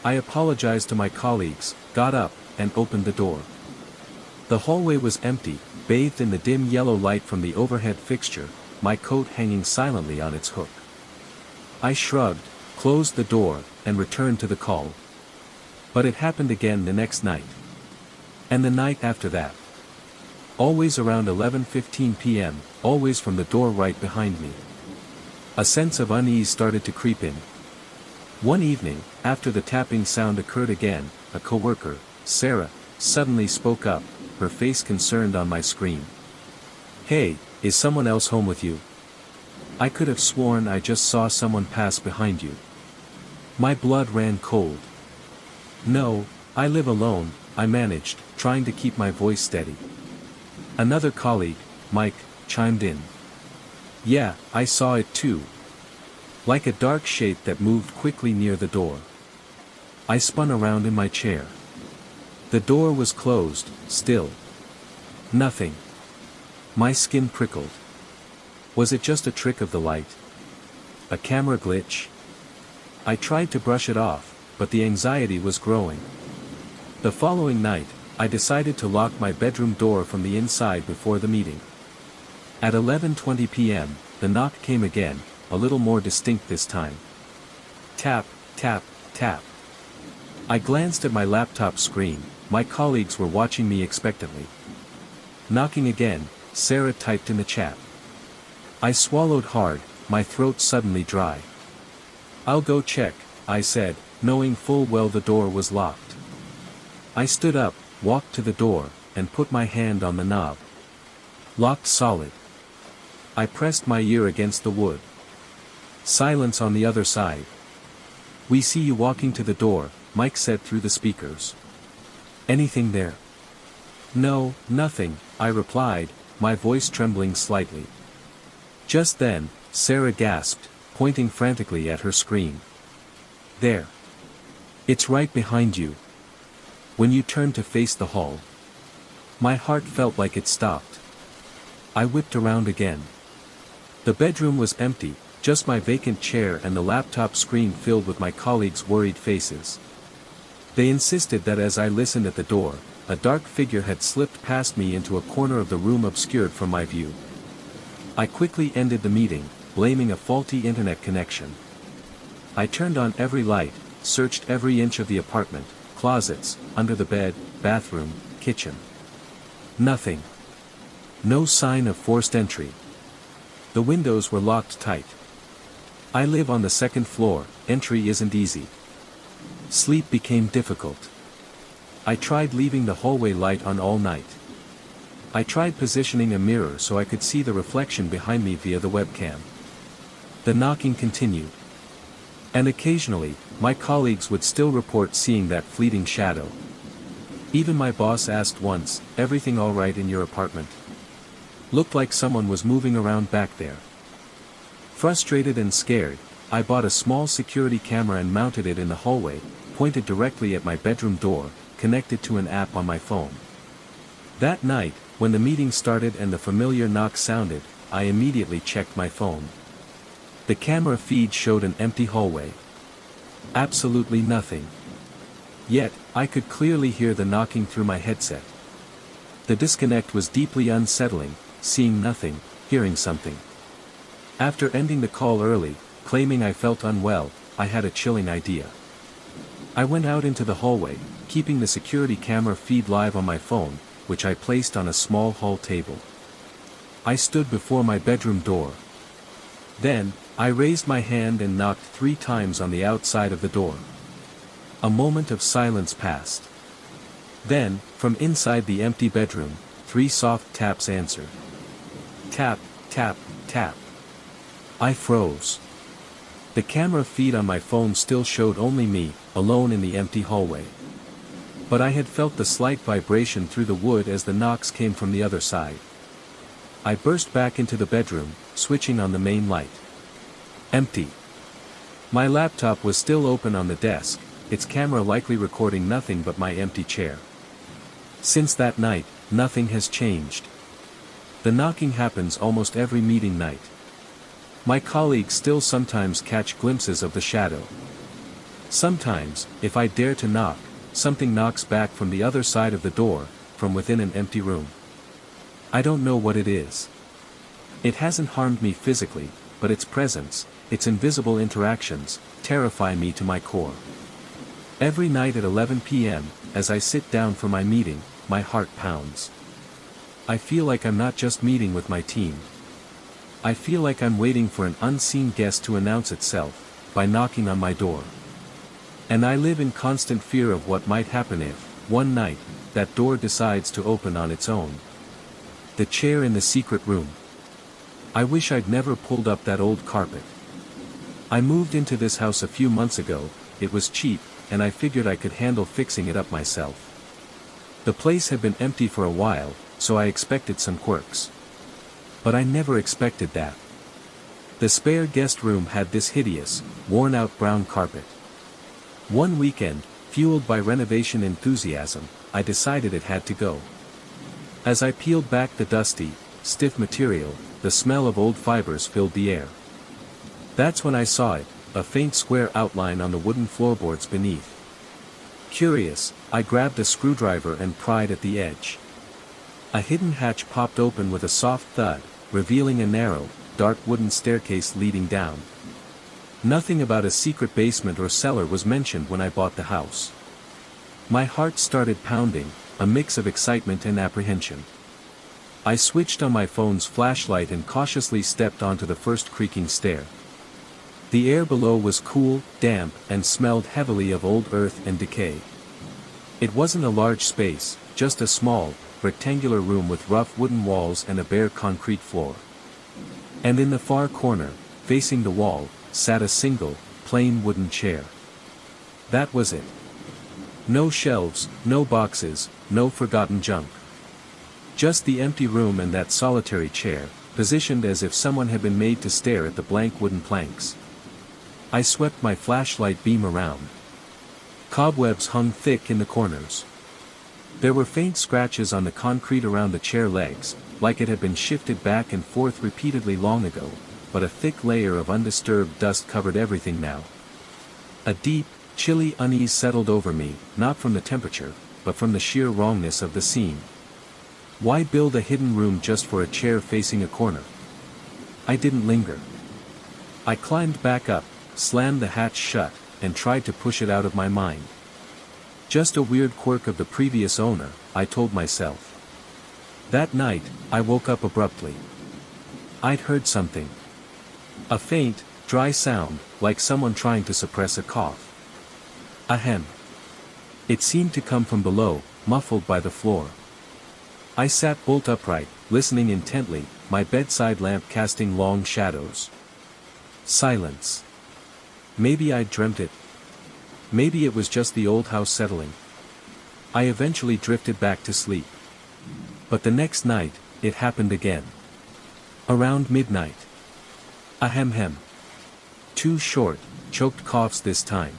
I apologized to my colleagues, got up, and opened the door. The hallway was empty, bathed in the dim yellow light from the overhead fixture, my coat hanging silently on its hook. I shrugged, closed the door, and returned to the call. But it happened again the next night. And the night after that. Always around 11:15 p.m., always from the door right behind me. A sense of unease started to creep in. One evening, after the tapping sound occurred again, a coworker, Sarah, suddenly spoke up, her face concerned on my screen. "Hey, is someone else home with you? I could have sworn I just saw someone pass behind you." My blood ran cold. "No, I live alone," I managed, trying to keep my voice steady. Another colleague, Mike, chimed in. "Yeah, I saw it too. Like a dark shape that moved quickly near the door." I spun around in my chair. The door was closed, still. Nothing. My skin prickled. Was it just a trick of the light? A camera glitch? I tried to brush it off, but the anxiety was growing. The following night, I decided to lock my bedroom door from the inside before the meeting. At 11:20 p.m., the knock came again, a little more distinct this time. Tap, tap, tap. I glanced at my laptop screen, my colleagues were watching me expectantly. Knocking again, Sarah typed in the chat. I swallowed hard, my throat suddenly dry. "I'll go check," I said, knowing full well the door was locked. I stood up, walked to the door, and put my hand on the knob. Locked solid. I pressed my ear against the wood. Silence on the other side. "We see you walking to the door," Mike said through the speakers. "Anything there?" "No, nothing," I replied, my voice trembling slightly. Just then, Sarah gasped, pointing frantically at her screen. "There. It's right behind you. When you turn to face the hall." My heart felt like it stopped. I whipped around again. The bedroom was empty, just my vacant chair and the laptop screen filled with my colleagues' worried faces. They insisted that as I listened at the door, a dark figure had slipped past me into a corner of the room obscured from my view. I quickly ended the meeting, blaming a faulty internet connection. I turned on every light, searched every inch of the apartment, closets, under the bed, bathroom, kitchen. Nothing. No sign of forced entry. The windows were locked tight. I live on the second floor, entry isn't easy. Sleep became difficult. I tried leaving the hallway light on all night. I tried positioning a mirror so I could see the reflection behind me via the webcam. The knocking continued. And occasionally, my colleagues would still report seeing that fleeting shadow. Even my boss asked once, "Everything all right in your apartment?" Looked like someone was moving around back there. Frustrated and scared, I bought a small security camera and mounted it in the hallway, pointed directly at my bedroom door, connected to an app on my phone. That night, when the meeting started and the familiar knock sounded, I immediately checked my phone. The camera feed showed an empty hallway. Absolutely nothing. Yet, I could clearly hear the knocking through my headset. The disconnect was deeply unsettling, seeing nothing, hearing something. After ending the call early, claiming I felt unwell, I had a chilling idea. I went out into the hallway, keeping the security camera feed live on my phone, which I placed on a small hall table. I stood before my bedroom door. Then, I raised my hand and knocked 3 times on the outside of the door. A moment of silence passed. Then, from inside the empty bedroom, 3 soft taps answered. Tap, tap, tap. I froze. The camera feed on my phone still showed only me, alone in the empty hallway. But I had felt the slight vibration through the wood as the knocks came from the other side. I burst back into the bedroom, switching on the main light. Empty. My laptop was still open on the desk, its camera likely recording nothing but my empty chair. Since that night, nothing has changed. The knocking happens almost every meeting night. My colleagues still sometimes catch glimpses of the shadow. Sometimes, if I dare to knock, something knocks back from the other side of the door, from within an empty room. I don't know what it is. It hasn't harmed me physically, but its presence, its invisible interactions, terrify me to my core. Every night at 11 p.m., as I sit down for my meeting, my heart pounds. I feel like I'm not just meeting with my team. I feel like I'm waiting for an unseen guest to announce itself, by knocking on my door. And I live in constant fear of what might happen if, one night, that door decides to open on its own. The chair in the secret room. I wish I'd never pulled up that old carpet. I moved into this house a few months ago, it was cheap, and I figured I could handle fixing it up myself. The place had been empty for a while, so I expected some quirks. But I never expected that. The spare guest room had this hideous, worn-out brown carpet. One weekend, fueled by renovation enthusiasm, I decided it had to go. As I peeled back the dusty, stiff material, the smell of old fibers filled the air. That's when I saw it, a faint square outline on the wooden floorboards beneath. Curious, I grabbed a screwdriver and pried at the edge. A hidden hatch popped open with a soft thud, revealing a narrow, dark wooden staircase leading down. Nothing about a secret basement or cellar was mentioned when I bought the house. My heart started pounding, a mix of excitement and apprehension. I switched on my phone's flashlight and cautiously stepped onto the first creaking stair. The air below was cool, damp, and smelled heavily of old earth and decay. It wasn't a large space, just a small, rectangular room with rough wooden walls and a bare concrete floor. And in the far corner, facing the wall, sat a single, plain wooden chair. That was it. No shelves, no boxes, no forgotten junk. Just the empty room and that solitary chair, positioned as if someone had been made to stare at the blank wooden planks. I swept my flashlight beam around. Cobwebs hung thick in the corners. There were faint scratches on the concrete around the chair legs, like it had been shifted back and forth repeatedly long ago, but a thick layer of undisturbed dust covered everything now. A deep, chilly unease settled over me, not from the temperature, but from the sheer wrongness of the scene. Why build a hidden room just for a chair facing a corner? I didn't linger. I climbed back up, slammed the hatch shut, and tried to push it out of my mind. Just a weird quirk of the previous owner, I told myself. That night, I woke up abruptly. I'd heard something. A faint, dry sound, like someone trying to suppress a cough. Ahem. It seemed to come from below, muffled by the floor. I sat bolt upright, listening intently, my bedside lamp casting long shadows. Silence. Maybe I'd dreamt it. Maybe it was just the old house settling. I eventually drifted back to sleep. But the next night, it happened again. Around midnight. Ahem. Two short, choked coughs this time.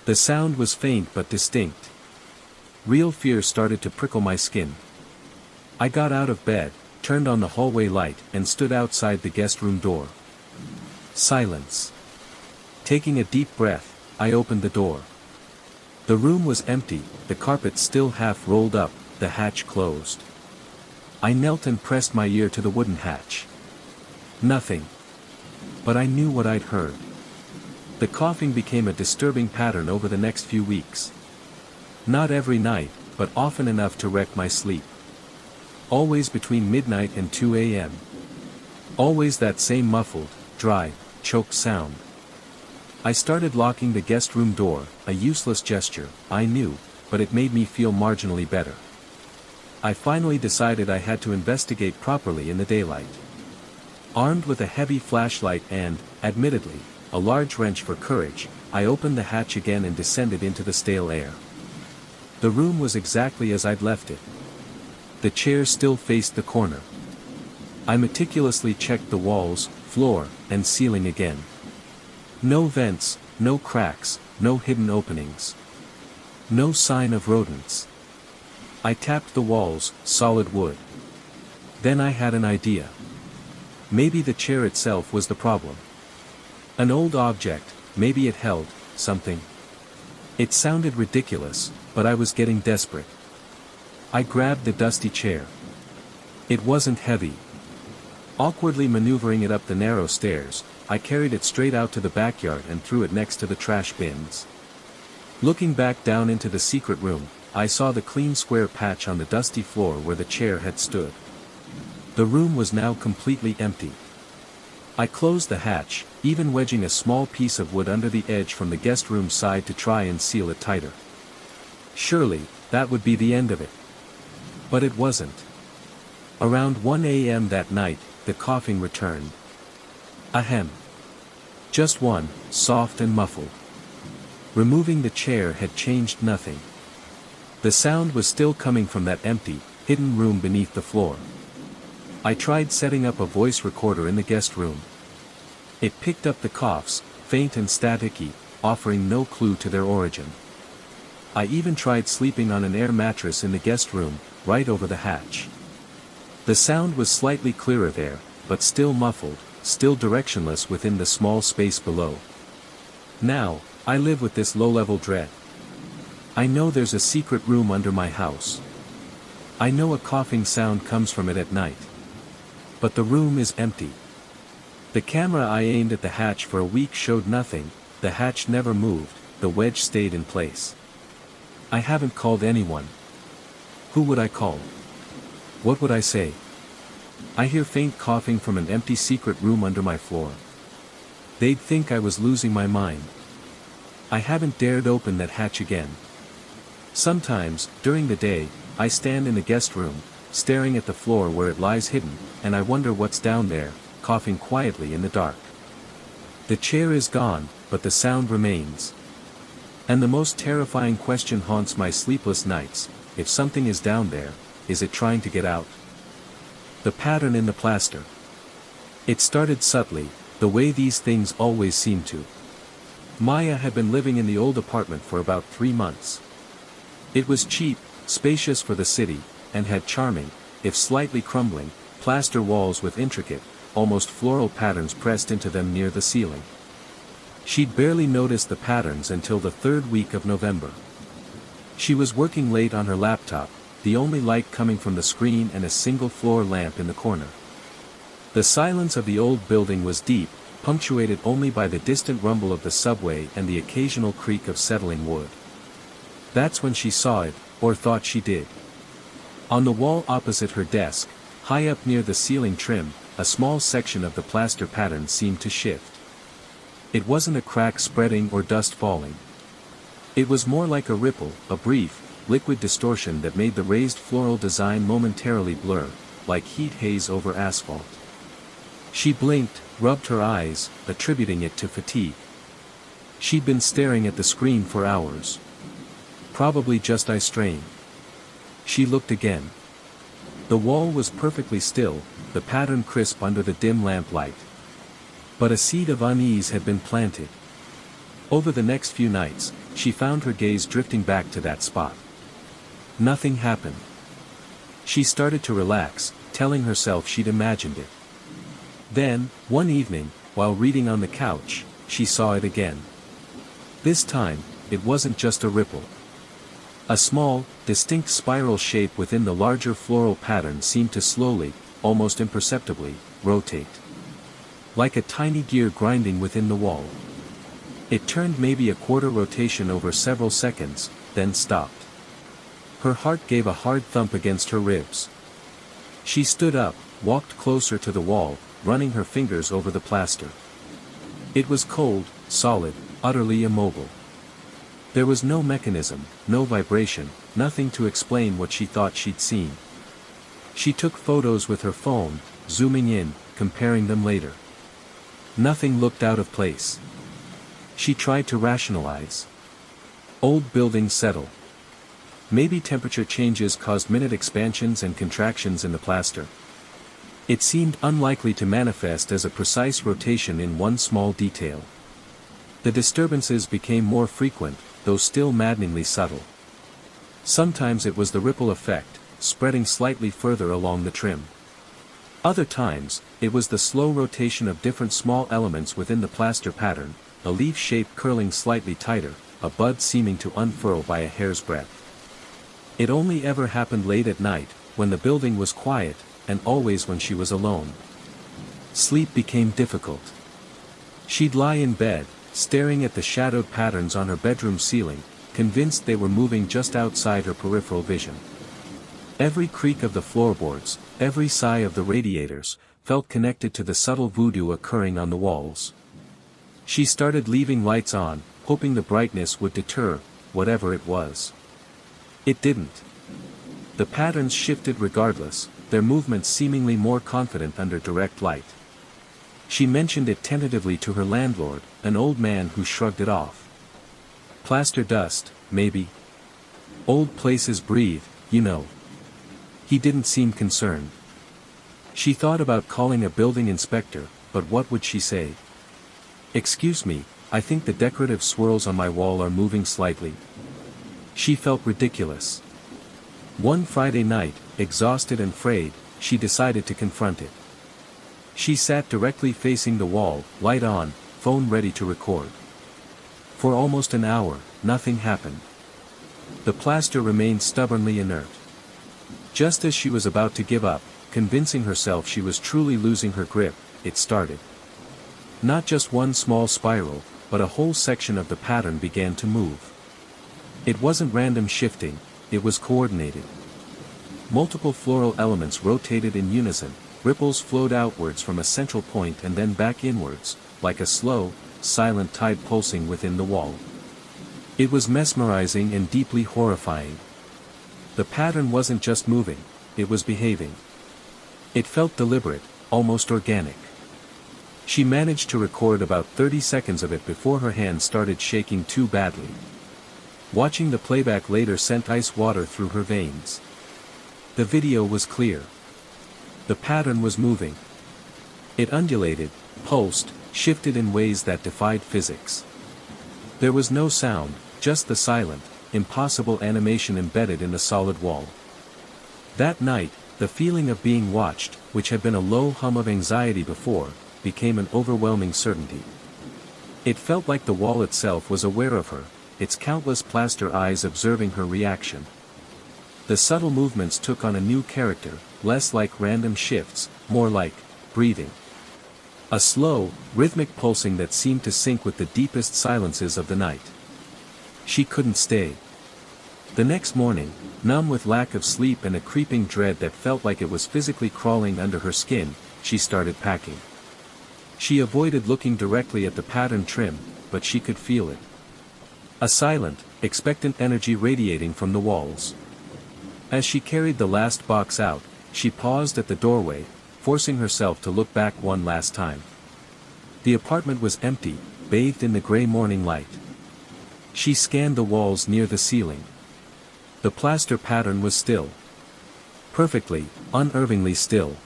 The sound was faint but distinct. Real fear started to prickle my skin. I got out of bed, turned on the hallway light, and stood outside the guest room door. Silence. Taking a deep breath, I opened the door. The room was empty, the carpet still half rolled up, the hatch closed. I knelt and pressed my ear to the wooden hatch. Nothing. But I knew what I'd heard. The coughing became a disturbing pattern over the next few weeks. Not every night, but often enough to wreck my sleep. Always between midnight and 2 a.m. Always that same muffled, dry, choked sound. I started locking the guest room door, a useless gesture, I knew, but it made me feel marginally better. I finally decided I had to investigate properly in the daylight. Armed with a heavy flashlight and, admittedly, a large wrench for courage, I opened the hatch again and descended into the stale air. The room was exactly as I'd left it. The chair still faced the corner. I meticulously checked the walls, floor, and ceiling again. No vents, no cracks, no hidden openings. No sign of rodents. I tapped the walls, solid wood. Then I had an idea. Maybe the chair itself was the problem. An old object, maybe it held something. It sounded ridiculous, but I was getting desperate. I grabbed the dusty chair. It wasn't heavy. Awkwardly maneuvering it up the narrow stairs, I carried it straight out to the backyard and threw it next to the trash bins. Looking back down into the secret room, I saw the clean square patch on the dusty floor where the chair had stood. The room was now completely empty. I closed the hatch, even wedging a small piece of wood under the edge from the guest room side to try and seal it tighter. Surely, that would be the end of it. But it wasn't. Around 1 a.m. that night, the coughing returned. Ahem. Just one, soft and muffled. Removing the chair had changed nothing. The sound was still coming from that empty, hidden room beneath the floor. I tried setting up a voice recorder in the guest room. It picked up the coughs, faint and staticky, offering no clue to their origin. I even tried sleeping on an air mattress in the guest room, right over the hatch. The sound was slightly clearer there, but still muffled, still directionless within the small space below. Now, I live with this low-level dread. I know there's a secret room under my house. I know a coughing sound comes from it at night. But the room is empty. The camera I aimed at the hatch for a week showed nothing, the hatch never moved, the wedge stayed in place. I haven't called anyone. Who would I call? What would I say? I hear faint coughing from an empty secret room under my floor. They'd think I was losing my mind. I haven't dared open that hatch again. Sometimes, during the day, I stand in the guest room, staring at the floor where it lies hidden, and I wonder what's down there, coughing quietly in the dark. The chair is gone, but the sound remains. And the most terrifying question haunts my sleepless nights: if something is down there, is it trying to get out? The pattern in the plaster. It started subtly, the way these things always seem to. Maya had been living in the old apartment for about 3 months. It was cheap, spacious for the city, and had charming, if slightly crumbling, plaster walls with intricate, almost floral patterns pressed into them near the ceiling. She'd barely noticed the patterns until the 3rd week of November. She was working late on her laptop, the only light coming from the screen and a single floor lamp in the corner. The silence of the old building was deep, punctuated only by the distant rumble of the subway and the occasional creak of settling wood. That's when she saw it, or thought she did. On the wall opposite her desk, high up near the ceiling trim, a small section of the plaster pattern seemed to shift. It wasn't a crack spreading or dust falling. It was more like a ripple, a brief, liquid distortion that made the raised floral design momentarily blur, like heat haze over asphalt. She blinked, rubbed her eyes, attributing it to fatigue. She'd been staring at the screen for hours. Probably just eye strain. She looked again. The wall was perfectly still, the pattern crisp under the dim lamplight. But a seed of unease had been planted. Over the next few nights, she found her gaze drifting back to that spot. Nothing happened. She started to relax, telling herself she'd imagined it. Then, one evening, while reading on the couch, she saw it again. This time, it wasn't just a ripple. A small, distinct spiral shape within the larger floral pattern seemed to slowly, almost imperceptibly, rotate. Like a tiny gear grinding within the wall. It turned maybe a quarter rotation over several seconds, then stopped. Her heart gave a hard thump against her ribs. She stood up, walked closer to the wall, running her fingers over the plaster. It was cold, solid, utterly immobile. There was no mechanism, no vibration, nothing to explain what she thought she'd seen. She took photos with her phone, zooming in, comparing them later. Nothing looked out of place. She tried to rationalize. Old buildings settle. Maybe temperature changes caused minute expansions and contractions in the plaster. It seemed unlikely to manifest as a precise rotation in one small detail. The disturbances became more frequent, though still maddeningly subtle. Sometimes it was the ripple effect, spreading slightly further along the trim. Other times, it was the slow rotation of different small elements within the plaster pattern, a leaf shape curling slightly tighter, a bud seeming to unfurl by a hair's breadth. It only ever happened late at night, when the building was quiet, and always when she was alone. Sleep became difficult. She'd lie in bed, staring at the shadowed patterns on her bedroom ceiling, convinced they were moving just outside her peripheral vision. Every creak of the floorboards, every sigh of the radiators, felt connected to the subtle voodoo occurring on the walls. She started leaving lights on, hoping the brightness would deter whatever it was. It didn't. The patterns shifted regardless, their movements seemingly more confident under direct light. She mentioned it tentatively to her landlord, an old man who shrugged it off. Plaster dust, maybe. Old places breathe, you know. He didn't seem concerned. She thought about calling a building inspector, but what would she say? "Excuse me, I think the decorative swirls on my wall are moving slightly." She felt ridiculous. One Friday night, exhausted and frayed, she decided to confront it. She sat directly facing the wall, light on, phone ready to record. For almost an hour, nothing happened. The plaster remained stubbornly inert. Just as she was about to give up, convincing herself she was truly losing her grip, it started. Not just one small spiral, but a whole section of the pattern began to move. It wasn't random shifting, it was coordinated. Multiple floral elements rotated in unison, ripples flowed outwards from a central point and then back inwards, like a slow, silent tide pulsing within the wall. It was mesmerizing and deeply horrifying. The pattern wasn't just moving, it was behaving. It felt deliberate, almost organic. She managed to record about 30 seconds of it before her hand started shaking too badly. Watching the playback later sent ice water through her veins. The video was clear. The pattern was moving. It undulated, pulsed, shifted in ways that defied physics. There was no sound, just the silent, impossible animation embedded in the solid wall. That night, the feeling of being watched, which had been a low hum of anxiety before, became an overwhelming certainty. It felt like the wall itself was aware of her, its countless plaster eyes observing her reaction. The subtle movements took on a new character, less like random shifts, more like breathing. A slow, rhythmic pulsing that seemed to sync with the deepest silences of the night. She couldn't stay. The next morning, numb with lack of sleep and a creeping dread that felt like it was physically crawling under her skin, she started packing. She avoided looking directly at the pattern trim, but she could feel it. A silent, expectant energy radiating from the walls. As she carried the last box out, she paused at the doorway, forcing herself to look back one last time. The apartment was empty, bathed in the gray morning light. She scanned the walls near the ceiling. The plaster pattern was still. Perfectly, unervingly still.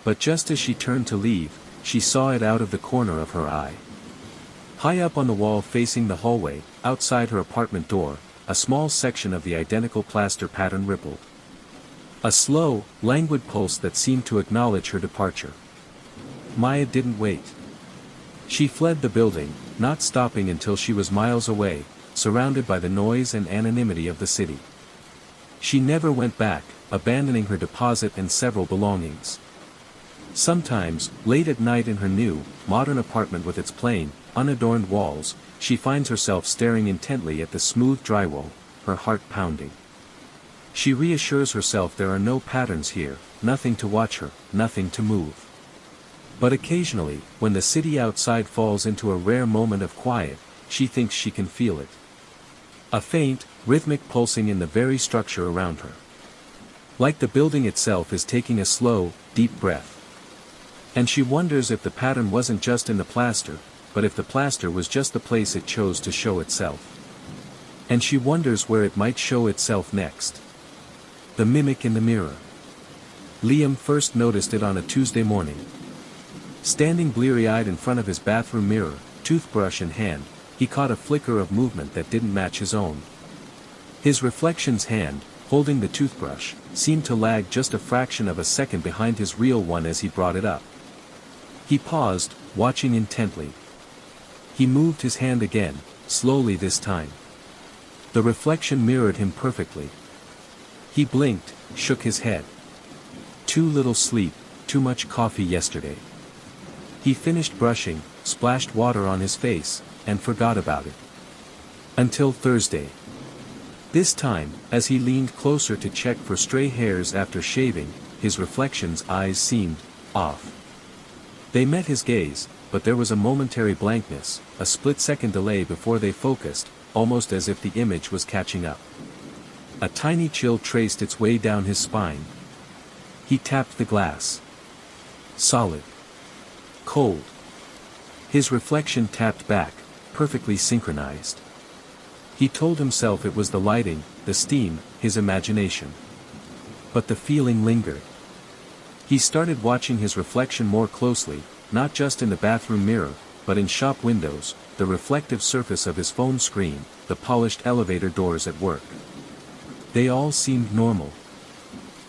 But just as she turned to leave, she saw it out of the corner of her eye. High up on the wall facing the hallway, outside her apartment door, a small section of the identical plaster pattern rippled. A slow, languid pulse that seemed to acknowledge her departure. Maya didn't wait. She fled the building, not stopping until she was miles away, surrounded by the noise and anonymity of the city. She never went back, abandoning her deposit and several belongings. Sometimes, late at night in her new, modern apartment with its plain, unadorned walls, she finds herself staring intently at the smooth drywall, her heart pounding. She reassures herself there are no patterns here, nothing to watch her, nothing to move. But occasionally, when the city outside falls into a rare moment of quiet, she thinks she can feel it. A faint, rhythmic pulsing in the very structure around her. Like the building itself is taking a slow, deep breath. And she wonders if the pattern wasn't just in the plaster, but if the plaster was just the place it chose to show itself. And she wonders where it might show itself next. The mimic in the mirror. Liam first noticed it on a Tuesday morning. Standing bleary-eyed in front of his bathroom mirror, toothbrush in hand, he caught a flicker of movement that didn't match his own. His reflection's hand, holding the toothbrush, seemed to lag just a fraction of a second behind his real one as he brought it up. He paused, watching intently. He moved his hand again, slowly this time. The reflection mirrored him perfectly. He blinked, shook his head. Too little sleep, too much coffee yesterday. He finished brushing, splashed water on his face, and forgot about it. Until Thursday. This time, as he leaned closer to check for stray hairs after shaving, his reflection's eyes seemed off. They met his gaze, but there was a momentary blankness, a split-second delay before they focused, almost as if the image was catching up. A tiny chill traced its way down his spine. He tapped the glass. Solid. Cold. His reflection tapped back, perfectly synchronized. He told himself it was the lighting, the steam, his imagination. But the feeling lingered. He started watching his reflection more closely, not just in the bathroom mirror, but in shop windows, the reflective surface of his phone screen, the polished elevator doors at work. They all seemed normal.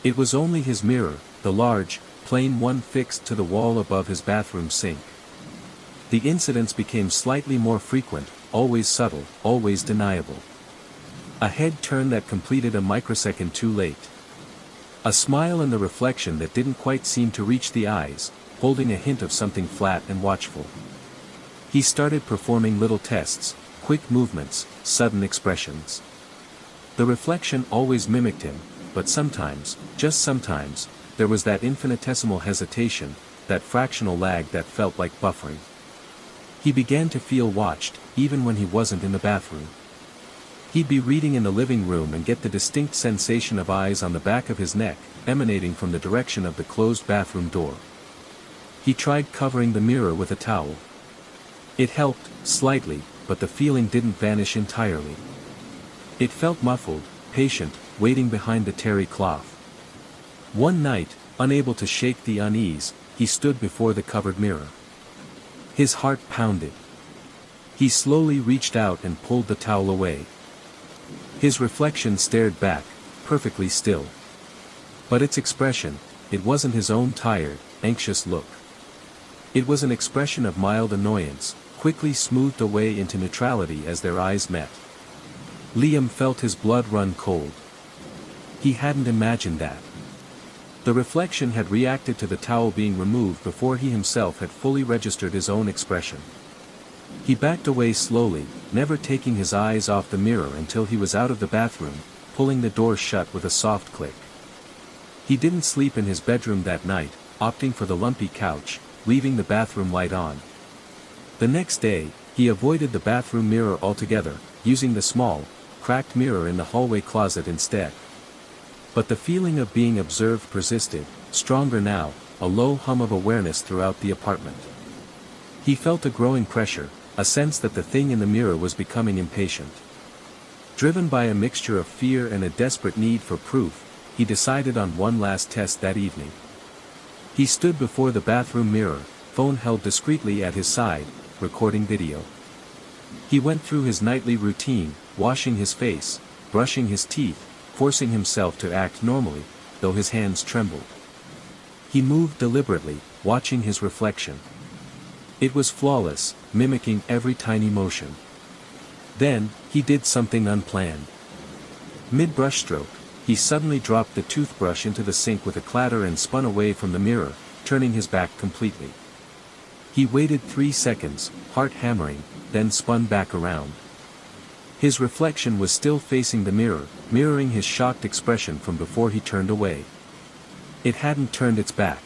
It was only his mirror, the large, plain one fixed to the wall above his bathroom sink. The incidents became slightly more frequent, always subtle, always deniable. A head turn that completed a microsecond too late. A smile in the reflection that didn't quite seem to reach the eyes, holding a hint of something flat and watchful. He started performing little tests, quick movements, sudden expressions. The reflection always mimicked him, but sometimes, just sometimes, there was that infinitesimal hesitation, that fractional lag that felt like buffering. He began to feel watched, even when he wasn't in the bathroom. He'd be reading in the living room and get the distinct sensation of eyes on the back of his neck, emanating from the direction of the closed bathroom door. He tried covering the mirror with a towel. It helped, slightly, but the feeling didn't vanish entirely. It felt muffled, patient, waiting behind the terry cloth. One night, unable to shake the unease, he stood before the covered mirror. His heart pounded. He slowly reached out and pulled the towel away. His reflection stared back, perfectly still. But its expression, it wasn't his own tired, anxious look. It was an expression of mild annoyance, quickly smoothed away into neutrality as their eyes met. Liam felt his blood run cold. He hadn't imagined that. The reflection had reacted to the towel being removed before he himself had fully registered his own expression. He backed away slowly, never taking his eyes off the mirror until he was out of the bathroom, pulling the door shut with a soft click. He didn't sleep in his bedroom that night, opting for the lumpy couch, leaving the bathroom light on. The next day, he avoided the bathroom mirror altogether, using the small, cracked mirror in the hallway closet instead. But the feeling of being observed persisted, stronger now, a low hum of awareness throughout the apartment. He felt a growing pressure, a sense that the thing in the mirror was becoming impatient. Driven by a mixture of fear and a desperate need for proof, he decided on one last test that evening. He stood before the bathroom mirror, phone held discreetly at his side, recording video. He went through his nightly routine, washing his face, brushing his teeth, forcing himself to act normally, though his hands trembled. He moved deliberately, watching his reflection. It was flawless, mimicking every tiny motion. Then, he did something unplanned. Mid-brushstroke, he suddenly dropped the toothbrush into the sink with a clatter and spun away from the mirror, turning his back completely. He waited 3 seconds, heart hammering, then spun back around. His reflection was still facing the mirror, mirroring his shocked expression from before he turned away. It hadn't turned its back.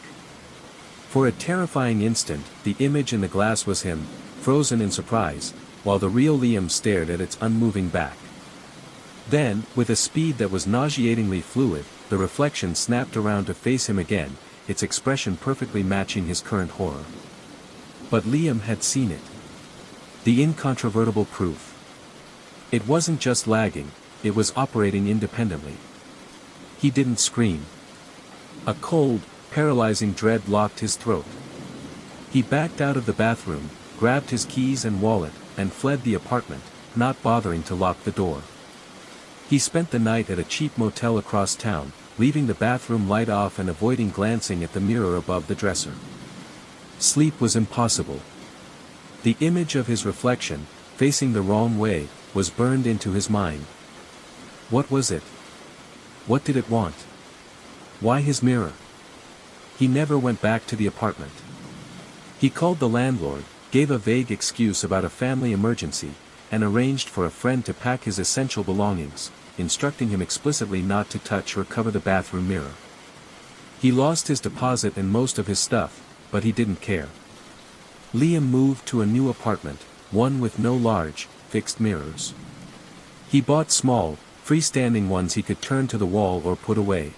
For a terrifying instant, the image in the glass was him, frozen in surprise, while the real Liam stared at its unmoving back. Then, with a speed that was nauseatingly fluid, the reflection snapped around to face him again, its expression perfectly matching his current horror. But Liam had seen it. The incontrovertible proof. It wasn't just lagging, it was operating independently. He didn't scream. A cold, paralyzing dread locked his throat. He backed out of the bathroom, grabbed his keys and wallet, and fled the apartment, not bothering to lock the door. He spent the night at a cheap motel across town, leaving the bathroom light off and avoiding glancing at the mirror above the dresser. Sleep was impossible. The image of his reflection, facing the wrong way, was burned into his mind. What was it? What did it want? Why his mirror? He never went back to the apartment. He called the landlord, gave a vague excuse about a family emergency, and arranged for a friend to pack his essential belongings, instructing him explicitly not to touch or cover the bathroom mirror. He lost his deposit and most of his stuff, but he didn't care. Liam moved to a new apartment, one with no large, fixed mirrors. He bought small, freestanding ones he could turn to the wall or put away.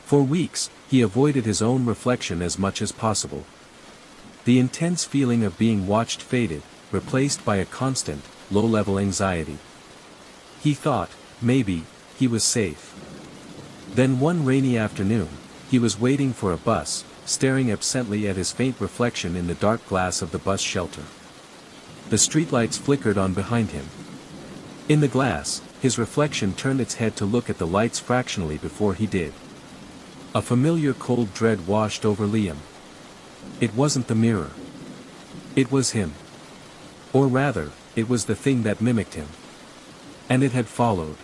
For weeks, he avoided his own reflection as much as possible. The intense feeling of being watched faded, replaced by a constant, low-level anxiety. He thought, maybe, he was safe. Then one rainy afternoon, he was waiting for a bus, staring absently at his faint reflection in the dark glass of the bus shelter. The streetlights flickered on behind him. In the glass, his reflection turned its head to look at the lights fractionally before he did. A familiar cold dread washed over Liam. It wasn't the mirror. It was him. Or rather, it was the thing that mimicked him. And it had followed.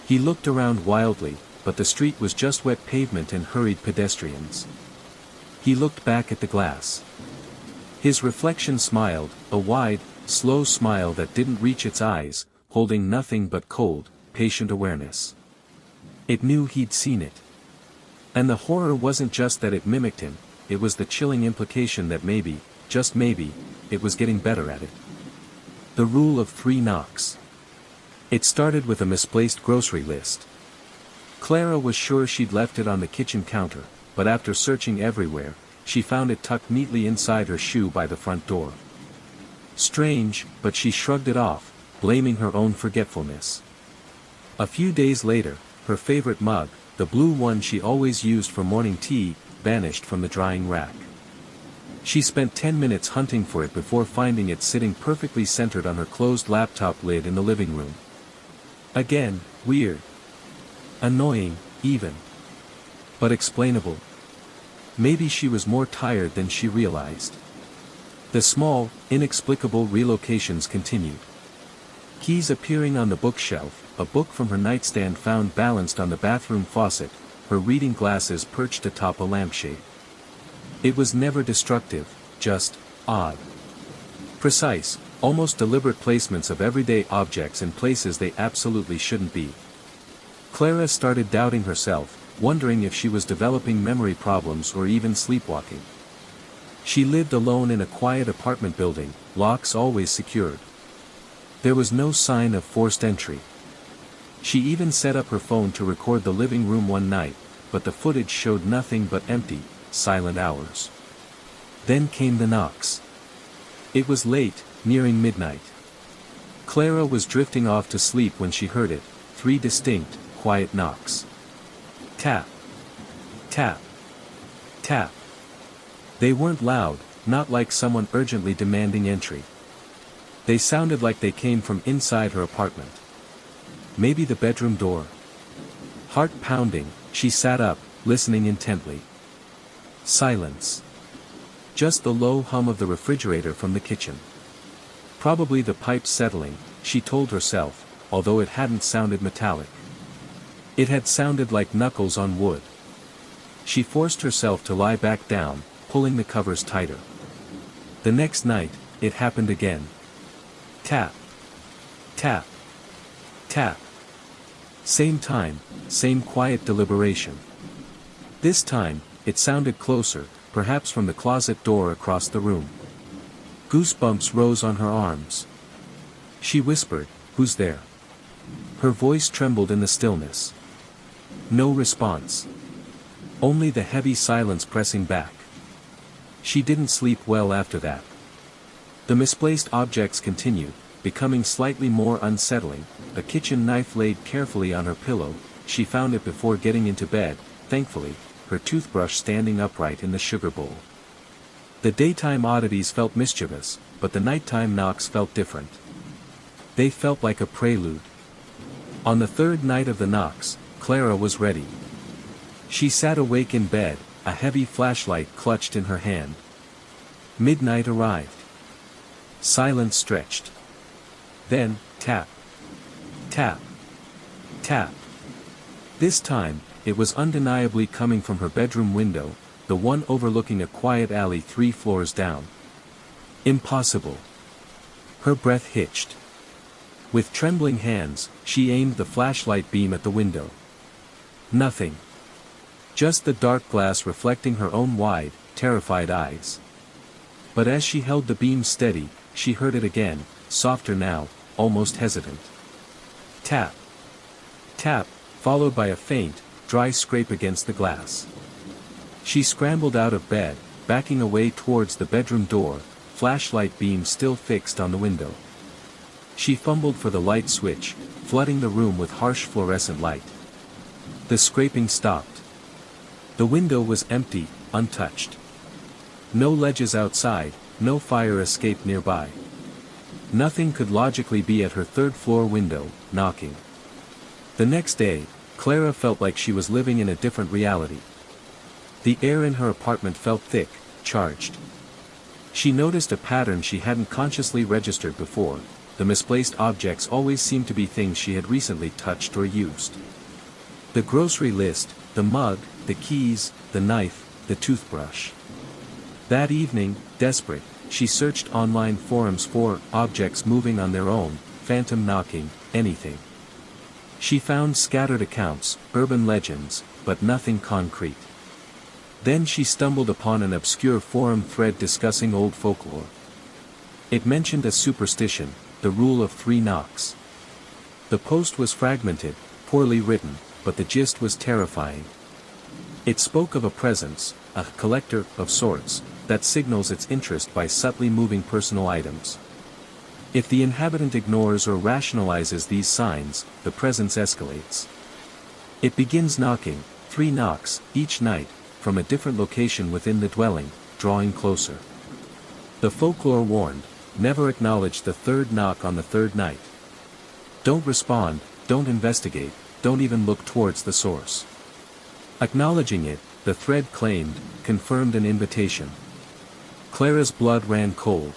He looked around wildly, but the street was just wet pavement and hurried pedestrians. He looked back at the glass. His reflection smiled, a wide, slow smile that didn't reach its eyes, holding nothing but cold, patient awareness. It knew he'd seen it. And the horror wasn't just that it mimicked him, it was the chilling implication that maybe, just maybe, it was getting better at it. The rule of 3 knocks. It started with a misplaced grocery list. Clara was sure she'd left it on the kitchen counter, but after searching everywhere, she found it tucked neatly inside her shoe by the front door. Strange, but she shrugged it off, blaming her own forgetfulness. A few days later, her favorite mug, the blue one she always used for morning tea, vanished from the drying rack. She spent 10 minutes hunting for it before finding it sitting perfectly centered on her closed laptop lid in the living room. Again, weird. Annoying, even. But explainable. Maybe she was more tired than she realized. The small, inexplicable relocations continued. Keys appearing on the bookshelf, a book from her nightstand found balanced on the bathroom faucet, her reading glasses perched atop a lampshade. It was never destructive, just odd. Precise, almost deliberate placements of everyday objects in places they absolutely shouldn't be. Clara started doubting herself, wondering if she was developing memory problems or even sleepwalking. She lived alone in a quiet apartment building, locks always secured. There was no sign of forced entry. She even set up her phone to record the living room one night, but the footage showed nothing but empty, silent hours. Then came the knocks. It was late, nearing midnight. Clara was drifting off to sleep when she heard it, 3 distinct, quiet knocks. Tap. Tap. Tap. They weren't loud, not like someone urgently demanding entry. They sounded like they came from inside her apartment. Maybe the bedroom door. Heart pounding, she sat up, listening intently. Silence. Just the low hum of the refrigerator from the kitchen. Probably the pipes settling, she told herself, although it hadn't sounded metallic. It had sounded like knuckles on wood. She forced herself to lie back down, pulling the covers tighter. The next night, it happened again. Tap. Tap. Tap. Same time, same quiet deliberation. This time, it sounded closer, perhaps from the closet door across the room. Goosebumps rose on her arms. She whispered, "Who's there?" Her voice trembled in the stillness. No response. Only the heavy silence pressing back. She didn't sleep well after that. The misplaced objects continued, becoming slightly more unsettling. A kitchen knife laid carefully on her pillow, she found it before getting into bed, thankfully, her toothbrush standing upright in the sugar bowl. The daytime oddities felt mischievous, but the nighttime knocks felt different. They felt like a prelude. On the 3rd night of the knocks, Clara was ready. She sat awake in bed, a heavy flashlight clutched in her hand. Midnight arrived. Silence stretched. Then, tap. Tap. Tap. This time, it was undeniably coming from her bedroom window, the one overlooking a quiet alley 3 floors down. Impossible. Her breath hitched. With trembling hands, she aimed the flashlight beam at the window. Nothing. Just the dark glass reflecting her own wide, terrified eyes. But as she held the beam steady, she heard it again, softer now, almost hesitant. Tap. Tap, followed by a faint, dry scrape against the glass. She scrambled out of bed, backing away towards the bedroom door, flashlight beam still fixed on the window. She fumbled for the light switch, flooding the room with harsh fluorescent light. The scraping stopped. The window was empty, untouched. No ledges outside, no fire escape nearby. Nothing could logically be at her 3rd floor window, knocking. The next day, Clara felt like she was living in a different reality. The air in her apartment felt thick, charged. She noticed a pattern she hadn't consciously registered before. The misplaced objects always seemed to be things she had recently touched or used. The grocery list, the mug, the keys, the knife, the toothbrush. That evening, desperate, she searched online forums for objects moving on their own, phantom knocking, anything. She found scattered accounts, urban legends, but nothing concrete. Then she stumbled upon an obscure forum thread discussing old folklore. It mentioned a superstition, the rule of 3 knocks. The post was fragmented, poorly written, but the gist was terrifying. It spoke of a presence, a collector of sorts, that signals its interest by subtly moving personal items. If the inhabitant ignores or rationalizes these signs, the presence escalates. It begins knocking, 3 knocks, each night, from a different location within the dwelling, drawing closer. The folklore warned, never acknowledge the 3rd knock on the 3rd night. Don't respond, don't investigate, don't even look towards the source. Acknowledging it, the thread claimed, confirmed an invitation. Clara's blood ran cold.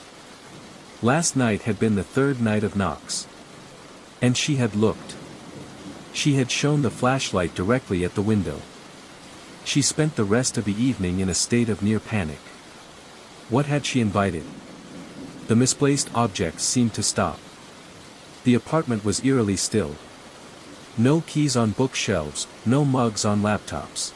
Last night had been the 3rd night of knocks. And she had looked. She had shone the flashlight directly at the window. She spent the rest of the evening in a state of near panic. What had she invited? The misplaced objects seemed to stop. The apartment was eerily still. No keys on bookshelves, no mugs on laptops.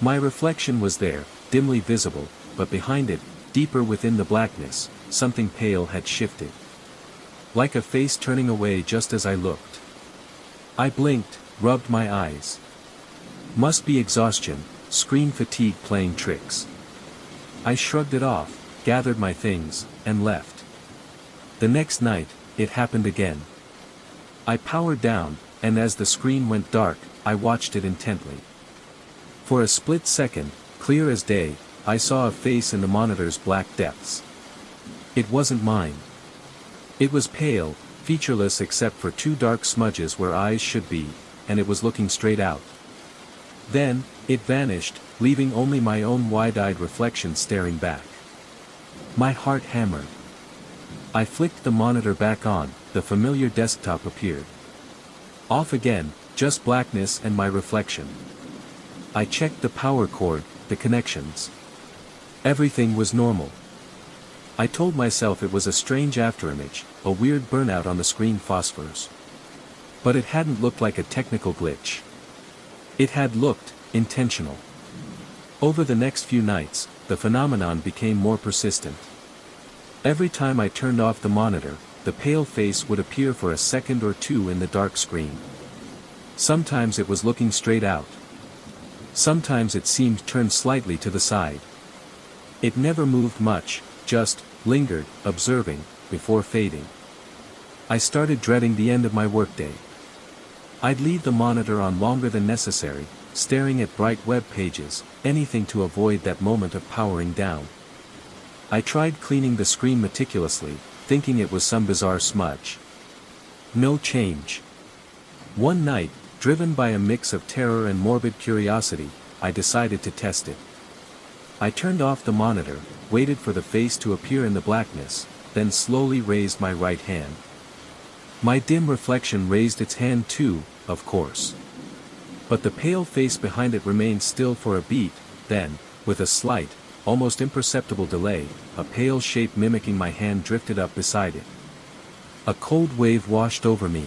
My reflection was there, dimly visible, but behind it, deeper within the blackness, something pale had shifted. Like a face turning away just as I looked. I blinked, rubbed my eyes. Must be exhaustion, screen fatigue playing tricks. I shrugged it off, gathered my things, and left. The next night, it happened again. I powered down, and as the screen went dark, I watched it intently. For a split second, clear as day, I saw a face in the monitor's black depths. It wasn't mine. It was pale, featureless except for 2 dark smudges where eyes should be, and it was looking straight out. Then, it vanished, leaving only my own wide-eyed reflection staring back. My heart hammered. I flicked the monitor back on, the familiar desktop appeared. Off again, just blackness and my reflection. I checked the power cord, the connections. Everything was normal. I told myself it was a strange afterimage, a weird burnout on the screen phosphors. But it hadn't looked like a technical glitch. It had looked intentional. Over the next few nights, the phenomenon became more persistent. Every time I turned off the monitor, the pale face would appear for a second or 2 in the dark screen. Sometimes it was looking straight out. Sometimes it seemed turned slightly to the side. It never moved much, just lingered, observing, before fading. I started dreading the end of my workday. I'd leave the monitor on longer than necessary, staring at bright web pages, anything to avoid that moment of powering down. I tried cleaning the screen meticulously, thinking it was some bizarre smudge. No change. One night, driven by a mix of terror and morbid curiosity, I decided to test it. I turned off the monitor, waited for the face to appear in the blackness, then slowly raised my right hand. My dim reflection raised its hand too, of course. But the pale face behind it remained still for a beat, then, with a slight, almost imperceptible delay, a pale shape mimicking my hand drifted up beside it. A cold wave washed over me.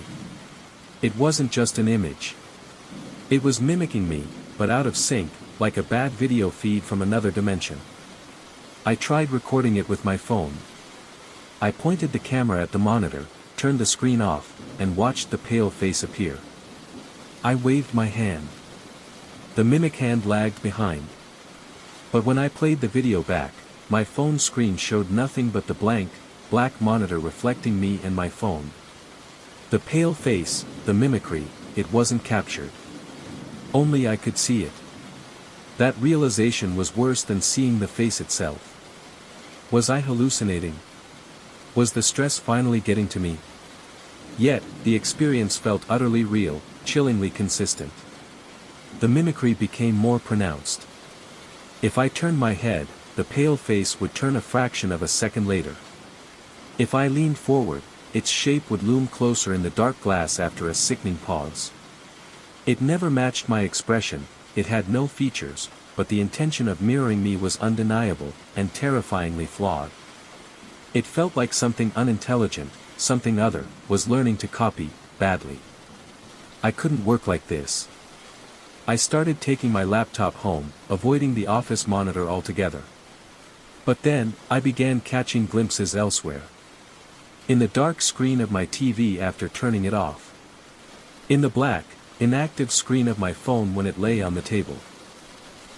It wasn't just an image. It was mimicking me, but out of sync, like a bad video feed from another dimension. I tried recording it with my phone. I pointed the camera at the monitor, turned the screen off, and watched the pale face appear. I waved my hand. The mimic hand lagged behind. But when I played the video back, my phone screen showed nothing but the blank, black monitor reflecting me and my phone. The pale face, the mimicry, it wasn't captured. Only I could see it. That realization was worse than seeing the face itself. Was I hallucinating? Was the stress finally getting to me? Yet, the experience felt utterly real, chillingly consistent. The mimicry became more pronounced. If I turned my head, the pale face would turn a fraction of a second later. If I leaned forward, its shape would loom closer in the dark glass after a sickening pause. It never matched my expression, it had no features, but the intention of mirroring me was undeniable, and terrifyingly flawed. It felt like something unintelligent, something other, was learning to copy, badly. I couldn't work like this. I started taking my laptop home, avoiding the office monitor altogether. But then, I began catching glimpses elsewhere. In the dark screen of my TV after turning it off. In the black, inactive screen of my phone when it lay on the table.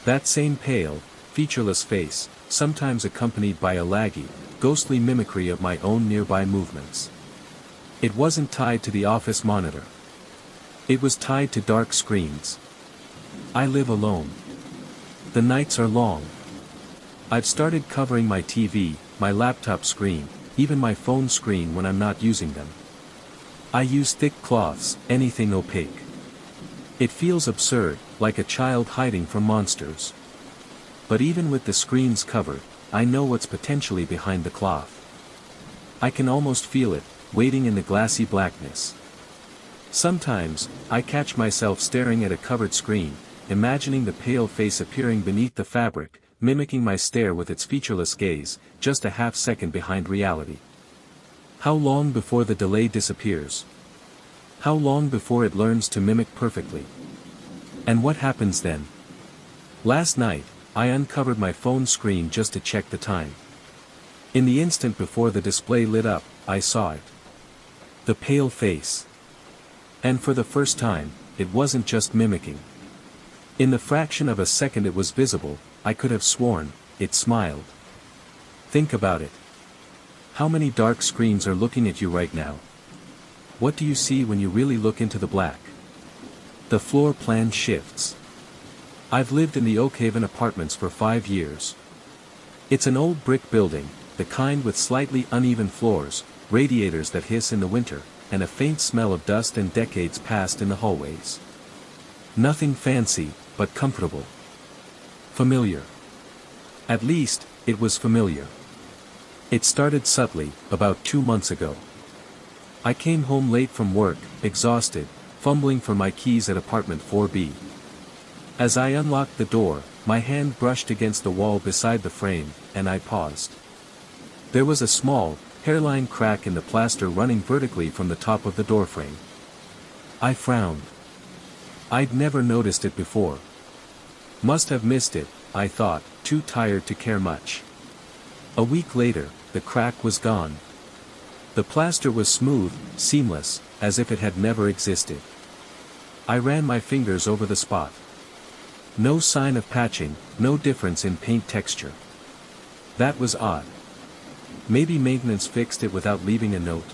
That same pale, featureless face, sometimes accompanied by a laggy, ghostly mimicry of my own nearby movements. It wasn't tied to the office monitor. It was tied to dark screens. I live alone. The nights are long. I've started covering my TV, my laptop screen, even my phone screen when I'm not using them. I use thick cloths, anything opaque. It feels absurd, like a child hiding from monsters. But even with the screens covered, I know what's potentially behind the cloth. I can almost feel it, waiting in the glassy blackness. Sometimes, I catch myself staring at a covered screen, imagining the pale face appearing beneath the fabric, mimicking my stare with its featureless gaze, just a half second behind reality. How long before the delay disappears? How long before it learns to mimic perfectly? And what happens then? Last night, I uncovered my phone screen just to check the time. In the instant before the display lit up, I saw it. The pale face. And for the first time, it wasn't just mimicking. In the fraction of a second it was visible, I could have sworn, it smiled. Think about it. How many dark screens are looking at you right now? What do you see when you really look into the black? The floor plan shifts. I've lived in the Oakhaven apartments for 5 years. It's an old brick building, the kind with slightly uneven floors, radiators that hiss in the winter, and a faint smell of dust and decades passed in the hallways. Nothing fancy, but comfortable. Familiar. At least, it was familiar. It started subtly, about 2 months ago. I came home late from work, exhausted, fumbling for my keys at apartment 4B. As I unlocked the door, my hand brushed against the wall beside the frame, and I paused. There was a small, hairline crack in the plaster running vertically from the top of the doorframe. I frowned. I'd never noticed it before. Must have missed it, I thought, too tired to care much. A week later, the crack was gone. The plaster was smooth, seamless, as if it had never existed. I ran my fingers over the spot. No sign of patching, no difference in paint texture. That was odd. Maybe maintenance fixed it without leaving a note.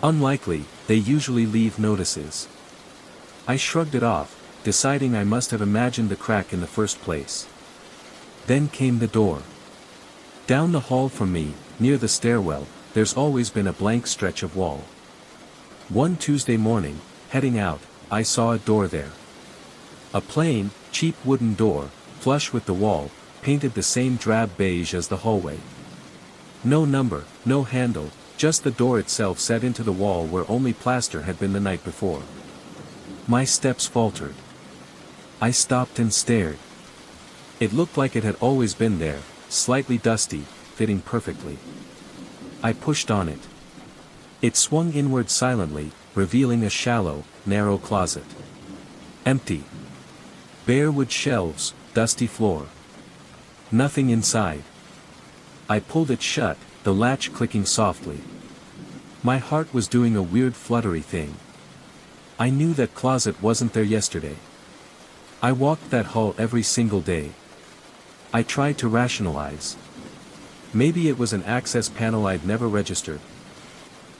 Unlikely, they usually leave notices. I shrugged it off, deciding I must have imagined the crack in the first place. Then came the door. Down the hall from me, near the stairwell, there's always been a blank stretch of wall. One Tuesday morning, heading out, I saw a door there. A plain, cheap wooden door, flush with the wall, painted the same drab beige as the hallway. No number, no handle, just the door itself set into the wall where only plaster had been the night before. My steps faltered. I stopped and stared. It looked like it had always been there, slightly dusty, fitting perfectly. I pushed on it. It swung inward silently, revealing a shallow, narrow closet. Empty. Bare wood shelves, dusty floor. Nothing inside. I pulled it shut, the latch clicking softly. My heart was doing a weird fluttery thing. I knew that closet wasn't there yesterday. I walked that hall every single day. I tried to rationalize. Maybe it was an access panel I'd never registered.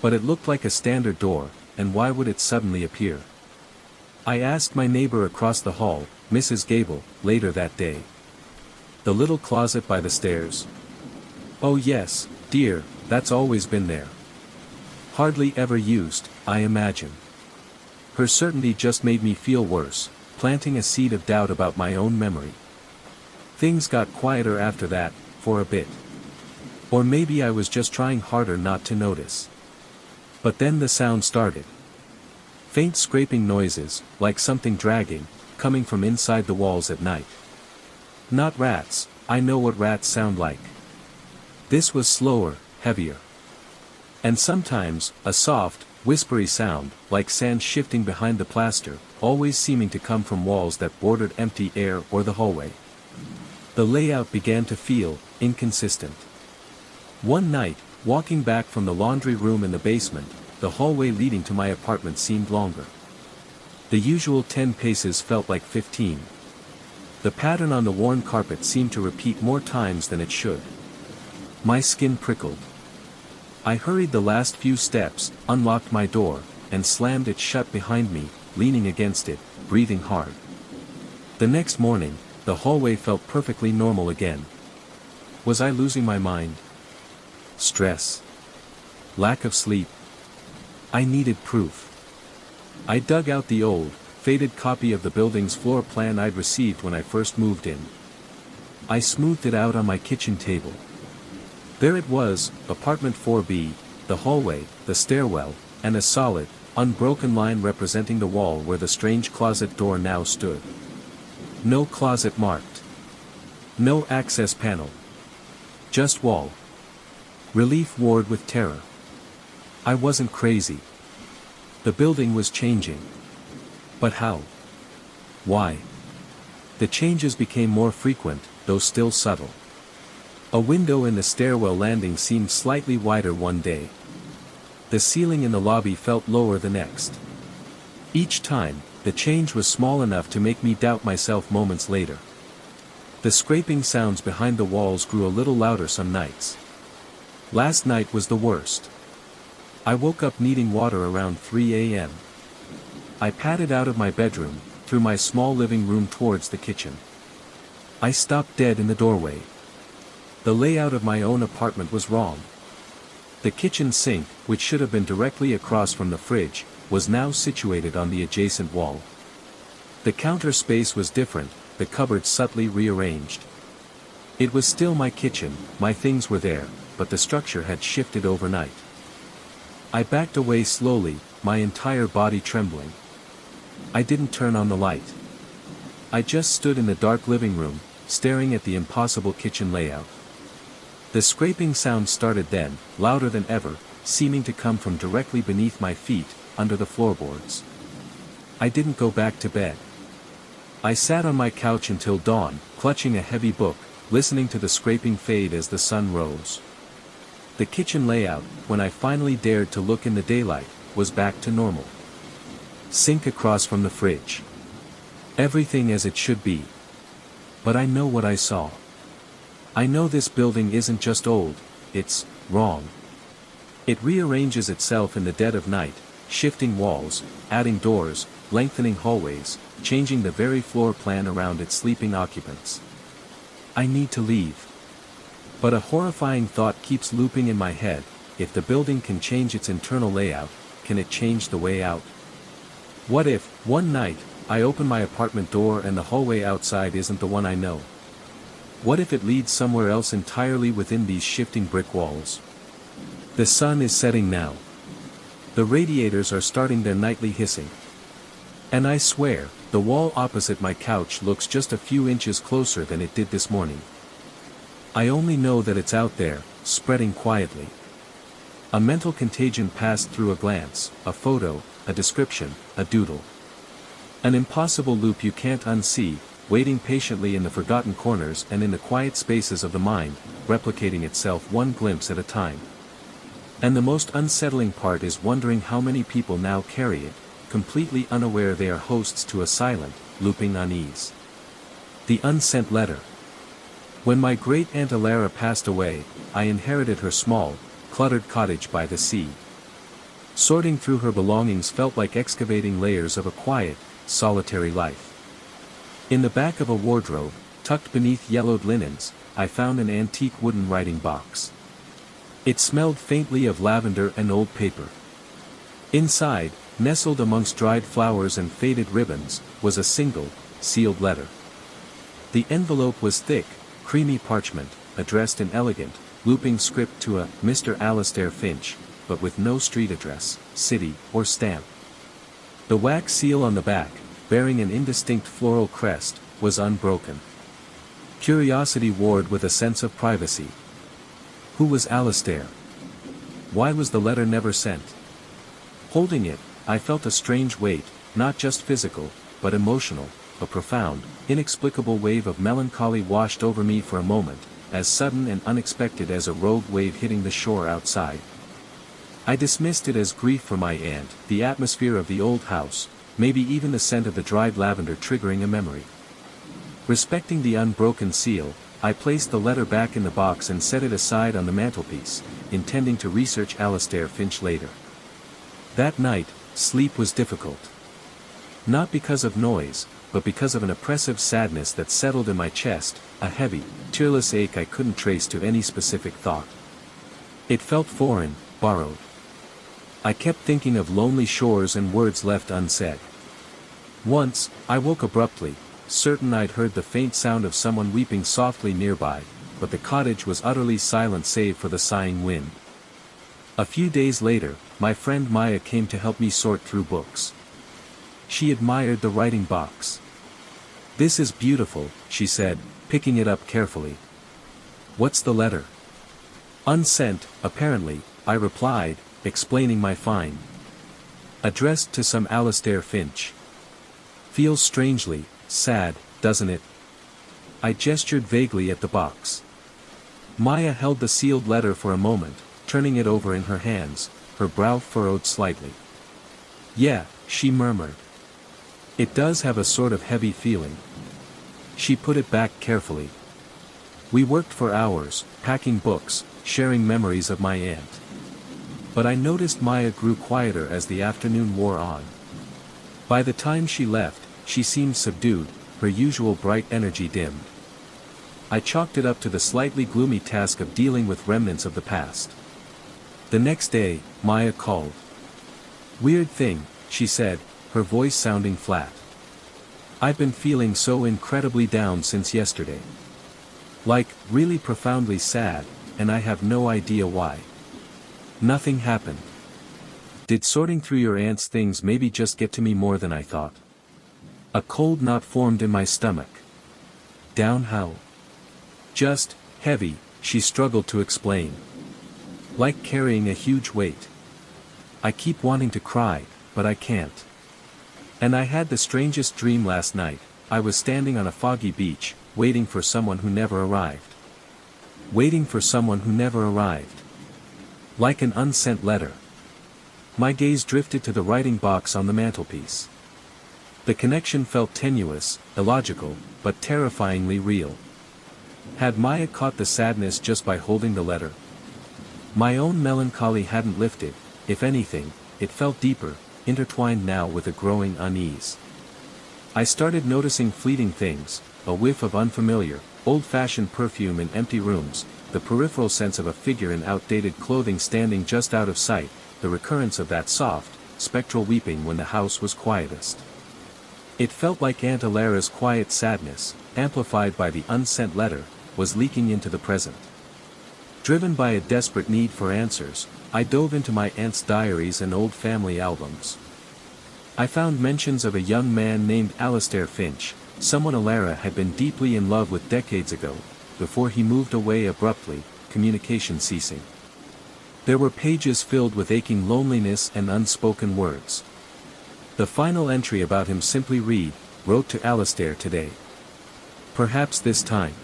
But it looked like a standard door, and why would it suddenly appear? I asked my neighbor across the hall, Mrs. Gable, later that day. The little closet by the stairs? Oh yes, dear, that's always been there. Hardly ever used, I imagine. Her certainty just made me feel worse, planting a seed of doubt about my own memory. Things got quieter after that, for a bit. Or maybe I was just trying harder not to notice. But then the sound started. Faint scraping noises, like something dragging, coming from inside the walls at night. Not rats, I know what rats sound like. This was slower, heavier. And sometimes, a soft, whispery sound, like sand shifting behind the plaster, always seeming to come from walls that bordered empty air or the hallway. The layout began to feel inconsistent. One night, walking back from the laundry room in the basement, the hallway leading to my apartment seemed longer. The usual 10 paces felt like 15. The pattern on the worn carpet seemed to repeat more times than it should. My skin prickled. I hurried the last few steps, unlocked my door, and slammed it shut behind me, leaning against it, breathing hard. The next morning, the hallway felt perfectly normal again. Was I losing my mind? Stress? Lack of sleep? I needed proof. I dug out the old, faded copy of the building's floor plan I'd received when I first moved in. I smoothed it out on my kitchen table. There it was, apartment 4B, the hallway, the stairwell, and a solid, unbroken line representing the wall where the strange closet door now stood. No closet marked. No access panel. Just wall. Relief warred with terror. I wasn't crazy. The building was changing. But how? Why? The changes became more frequent, though still subtle. A window in the stairwell landing seemed slightly wider one day. The ceiling in the lobby felt lower the next. Each time, the change was small enough to make me doubt myself moments later. The scraping sounds behind the walls grew a little louder some nights. Last night was the worst. I woke up needing water around 3 a.m. I padded out of my bedroom, through my small living room towards the kitchen. I stopped dead in the doorway. The layout of my own apartment was wrong. The kitchen sink, which should have been directly across from the fridge, was now situated on the adjacent wall. The counter space was different, the cupboard subtly rearranged. It was still my kitchen, my things were there, but the structure had shifted overnight. I backed away slowly, my entire body trembling. I didn't turn on the light. I just stood in the dark living room, staring at the impossible kitchen layout. The scraping sound started then, louder than ever, seeming to come from directly beneath my feet, under the floorboards. I didn't go back to bed. I sat on my couch until dawn, clutching a heavy book, listening to the scraping fade as the sun rose. The kitchen layout, when I finally dared to look in the daylight, was back to normal. Sink across from the fridge. Everything as it should be. But I know what I saw. I know this building isn't just old, it's wrong. It rearranges itself in the dead of night, shifting walls, adding doors, lengthening hallways, changing the very floor plan around its sleeping occupants. I need to leave. But a horrifying thought keeps looping in my head: if the building can change its internal layout, can it change the way out? What if, one night, I open my apartment door and the hallway outside isn't the one I know? What if it leads somewhere else entirely within these shifting brick walls? The sun is setting now. The radiators are starting their nightly hissing. And I swear, the wall opposite my couch looks just a few inches closer than it did this morning. I only know that it's out there, spreading quietly. A mental contagion passed through a glance, a photo, a description, a doodle. An impossible loop you can't unsee, waiting patiently in the forgotten corners and in the quiet spaces of the mind, replicating itself one glimpse at a time. And the most unsettling part is wondering how many people now carry it, completely unaware they are hosts to a silent, looping unease. The unsent letter. When my great-aunt Alara passed away, I inherited her small, cluttered cottage by the sea. Sorting through her belongings felt like excavating layers of a quiet, solitary life. In the back of a wardrobe, tucked beneath yellowed linens, I found an antique wooden writing box. It smelled faintly of lavender and old paper. Inside, nestled amongst dried flowers and faded ribbons, was a single, sealed letter. The envelope was thick, creamy parchment, addressed in elegant, looping script to a Mr. Alastair Finch, but with no street address, city, or stamp. The wax seal on the back, bearing an indistinct floral crest, was unbroken. Curiosity warred with a sense of privacy. Who was Alastair? Why was the letter never sent? Holding it, I felt a strange weight, not just physical, but emotional. A profound, inexplicable wave of melancholy washed over me for a moment, as sudden and unexpected as a rogue wave hitting the shore outside. I dismissed it as grief for my aunt, the atmosphere of the old house, maybe even the scent of the dried lavender triggering a memory. Respecting the unbroken seal, I placed the letter back in the box and set it aside on the mantelpiece, intending to research Alastair Finch later. That night, sleep was difficult. Not because of noise, but because of an oppressive sadness that settled in my chest, a heavy, tearless ache I couldn't trace to any specific thought. It felt foreign, borrowed. I kept thinking of lonely shores and words left unsaid. Once, I woke abruptly, certain I'd heard the faint sound of someone weeping softly nearby, but the cottage was utterly silent save for the sighing wind. A few days later, my friend Maya came to help me sort through books. She admired the writing box. "This is beautiful," she said, picking it up carefully. "What's the letter?" "Unsent, apparently," I replied, explaining my find. "Addressed to some Alastair Finch. Feels strangely sad, doesn't it?" I gestured vaguely at the box. Maya held the sealed letter for a moment, turning it over in her hands, her brow furrowed slightly. "Yeah," she murmured. "It does have a sort of heavy feeling." She put it back carefully. We worked for hours, packing books, sharing memories of my aunt. But I noticed Maya grew quieter as the afternoon wore on. By the time she left, she seemed subdued, her usual bright energy dimmed. I chalked it up to the slightly gloomy task of dealing with remnants of the past. The next day, Maya called. "Weird thing," she said, her voice sounding flat. "I've been feeling so incredibly down since yesterday. Like, really profoundly sad, and I have no idea why. Nothing happened. Did sorting through your aunt's things maybe just get to me more than I thought?" A cold knot formed in my stomach. "Down how?" "Just, heavy," she struggled to explain. "Like carrying a huge weight. I keep wanting to cry, but I can't. And I had the strangest dream last night. I was standing on a foggy beach, waiting for someone who never arrived. Waiting for someone who never arrived. Like an unsent letter." My gaze drifted to the writing box on the mantelpiece. The connection felt tenuous, illogical, but terrifyingly real. Had Maya caught the sadness just by holding the letter? My own melancholy hadn't lifted, if anything, it felt deeper, intertwined now with a growing unease. I started noticing fleeting things, a whiff of unfamiliar, old-fashioned perfume in empty rooms, the peripheral sense of a figure in outdated clothing standing just out of sight, the recurrence of that soft, spectral weeping when the house was quietest. It felt like Aunt Alara's quiet sadness, amplified by the unsent letter, was leaking into the present. Driven by a desperate need for answers, I dove into my aunt's diaries and old family albums. I found mentions of a young man named Alastair Finch, someone Alara had been deeply in love with decades ago, before he moved away abruptly, communication ceasing. There were pages filled with aching loneliness and unspoken words. The final entry about him simply read, "Wrote to Alastair today. Perhaps this time."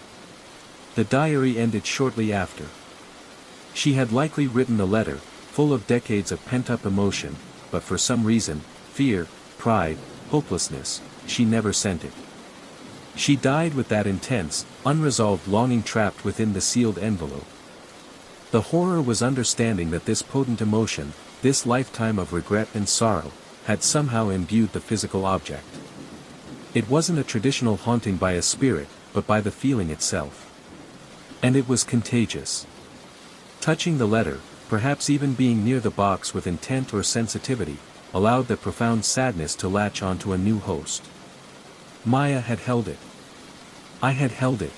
The diary ended shortly after. She had likely written a letter, full of decades of pent-up emotion, but for some reason, fear, pride, hopelessness, she never sent it. She died with that intense, unresolved longing trapped within the sealed envelope. The horror was understanding that this potent emotion, this lifetime of regret and sorrow, had somehow imbued the physical object. It wasn't a traditional haunting by a spirit, but by the feeling itself. And it was contagious. Touching the letter, perhaps even being near the box with intent or sensitivity, allowed the profound sadness to latch onto a new host. Maya had held it. I had held it.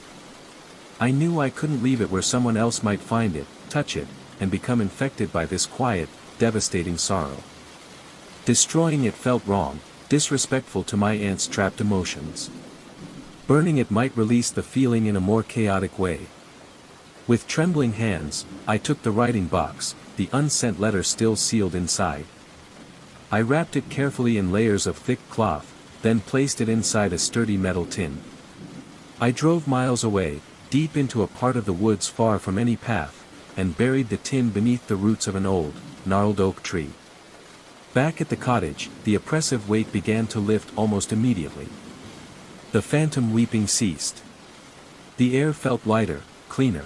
I knew I couldn't leave it where someone else might find it, touch it, and become infected by this quiet, devastating sorrow. Destroying it felt wrong, disrespectful to my aunt's trapped emotions. Burning it might release the feeling in a more chaotic way. With trembling hands, I took the writing box, the unsent letter still sealed inside. I wrapped it carefully in layers of thick cloth, then placed it inside a sturdy metal tin. I drove miles away, deep into a part of the woods far from any path, and buried the tin beneath the roots of an old, gnarled oak tree. Back at the cottage, the oppressive weight began to lift almost immediately. The phantom weeping ceased. The air felt lighter, cleaner.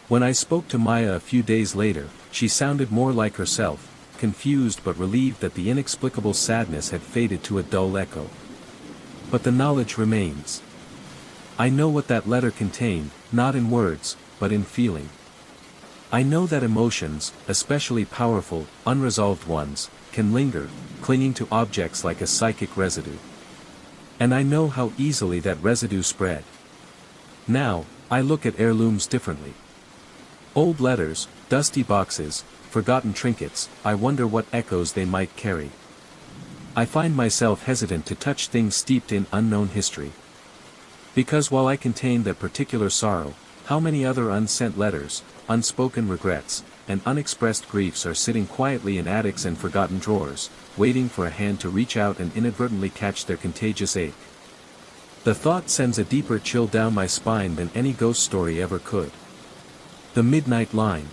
When I spoke to Maya a few days later, she sounded more like herself, confused but relieved that the inexplicable sadness had faded to a dull echo. But the knowledge remains. I know what that letter contained, not in words, but in feeling. I know that emotions, especially powerful, unresolved ones, can linger, clinging to objects like a psychic residue. And I know how easily that residue spread. Now, I look at heirlooms differently. Old letters, dusty boxes, forgotten trinkets, I wonder what echoes they might carry. I find myself hesitant to touch things steeped in unknown history. Because while I contain that particular sorrow, how many other unsent letters, unspoken regrets, and unexpressed griefs are sitting quietly in attics and forgotten drawers, waiting for a hand to reach out and inadvertently catch their contagious ache. The thought sends a deeper chill down my spine than any ghost story ever could. The midnight line.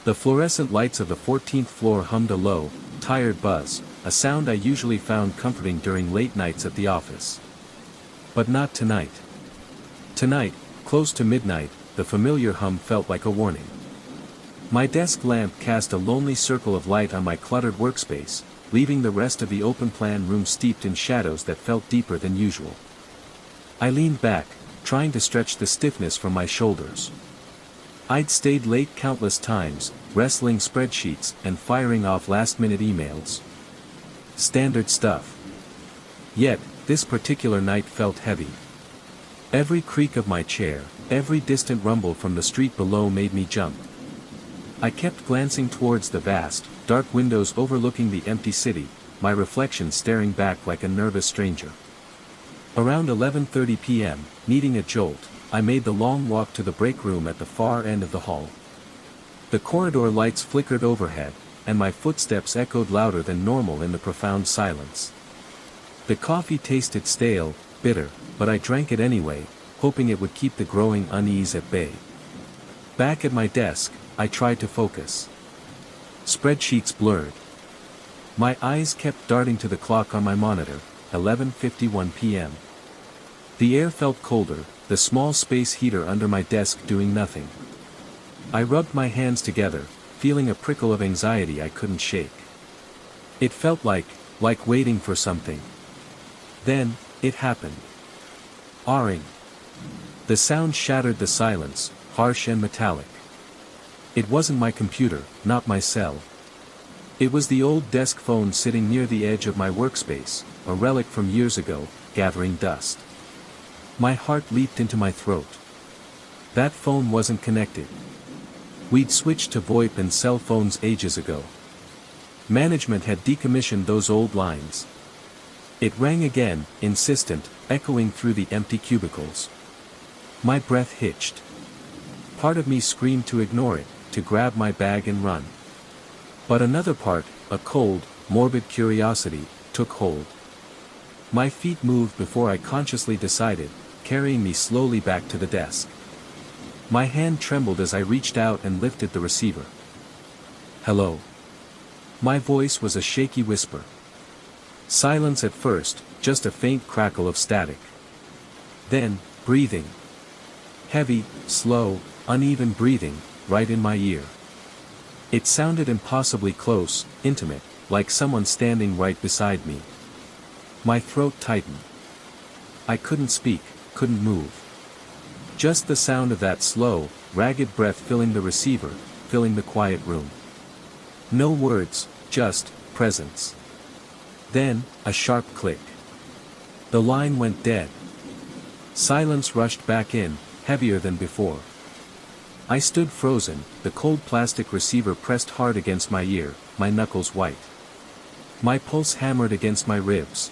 The fluorescent lights of the 14th floor hummed a low, tired buzz, a sound I usually found comforting during late nights at the office. But not tonight. Tonight, close to midnight, the familiar hum felt like a warning. My desk lamp cast a lonely circle of light on my cluttered workspace, leaving the rest of the open-plan room steeped in shadows that felt deeper than usual. I leaned back, trying to stretch the stiffness from my shoulders. I'd stayed late countless times, wrestling spreadsheets and firing off last-minute emails. Standard stuff. Yet, this particular night felt heavy. Every creak of my chair, every distant rumble from the street below made me jump. I kept glancing towards the vast, dark windows overlooking the empty city, my reflection staring back like a nervous stranger. Around 11:30 p.m., needing a jolt, I made the long walk to the break room at the far end of the hall. The corridor lights flickered overhead, and my footsteps echoed louder than normal in the profound silence. The coffee tasted stale, bitter, but I drank it anyway, hoping it would keep the growing unease at bay. Back at my desk, I tried to focus. Spreadsheets blurred. My eyes kept darting to the clock on my monitor, 11:51 p.m. The air felt colder, the small space heater under my desk doing nothing. I rubbed my hands together, feeling a prickle of anxiety I couldn't shake. It felt like waiting for something. Then, it happened. R-ing. The sound shattered the silence, harsh and metallic. It wasn't my computer, not my cell. It was the old desk phone sitting near the edge of my workspace, a relic from years ago, gathering dust. My heart leaped into my throat. That phone wasn't connected. We'd switched to VoIP and cell phones ages ago. Management had decommissioned those old lines. It rang again, insistent, echoing through the empty cubicles. My breath hitched. Part of me screamed to ignore it, to grab my bag and run. But another part, a cold, morbid curiosity, took hold. My feet moved before I consciously decided, carrying me slowly back to the desk. My hand trembled as I reached out and lifted the receiver. Hello. My voice was a shaky whisper. Silence at first, just a faint crackle of static. Then, breathing. Heavy, slow, uneven breathing, right in my ear. It sounded impossibly close, intimate, like someone standing right beside me. My throat tightened. I couldn't speak, couldn't move. Just the sound of that slow, ragged breath filling the receiver, filling the quiet room. No words, just presence. Then, a sharp click. The line went dead. Silence rushed back in, heavier than before. I stood frozen, the cold plastic receiver pressed hard against my ear, my knuckles white. My pulse hammered against my ribs.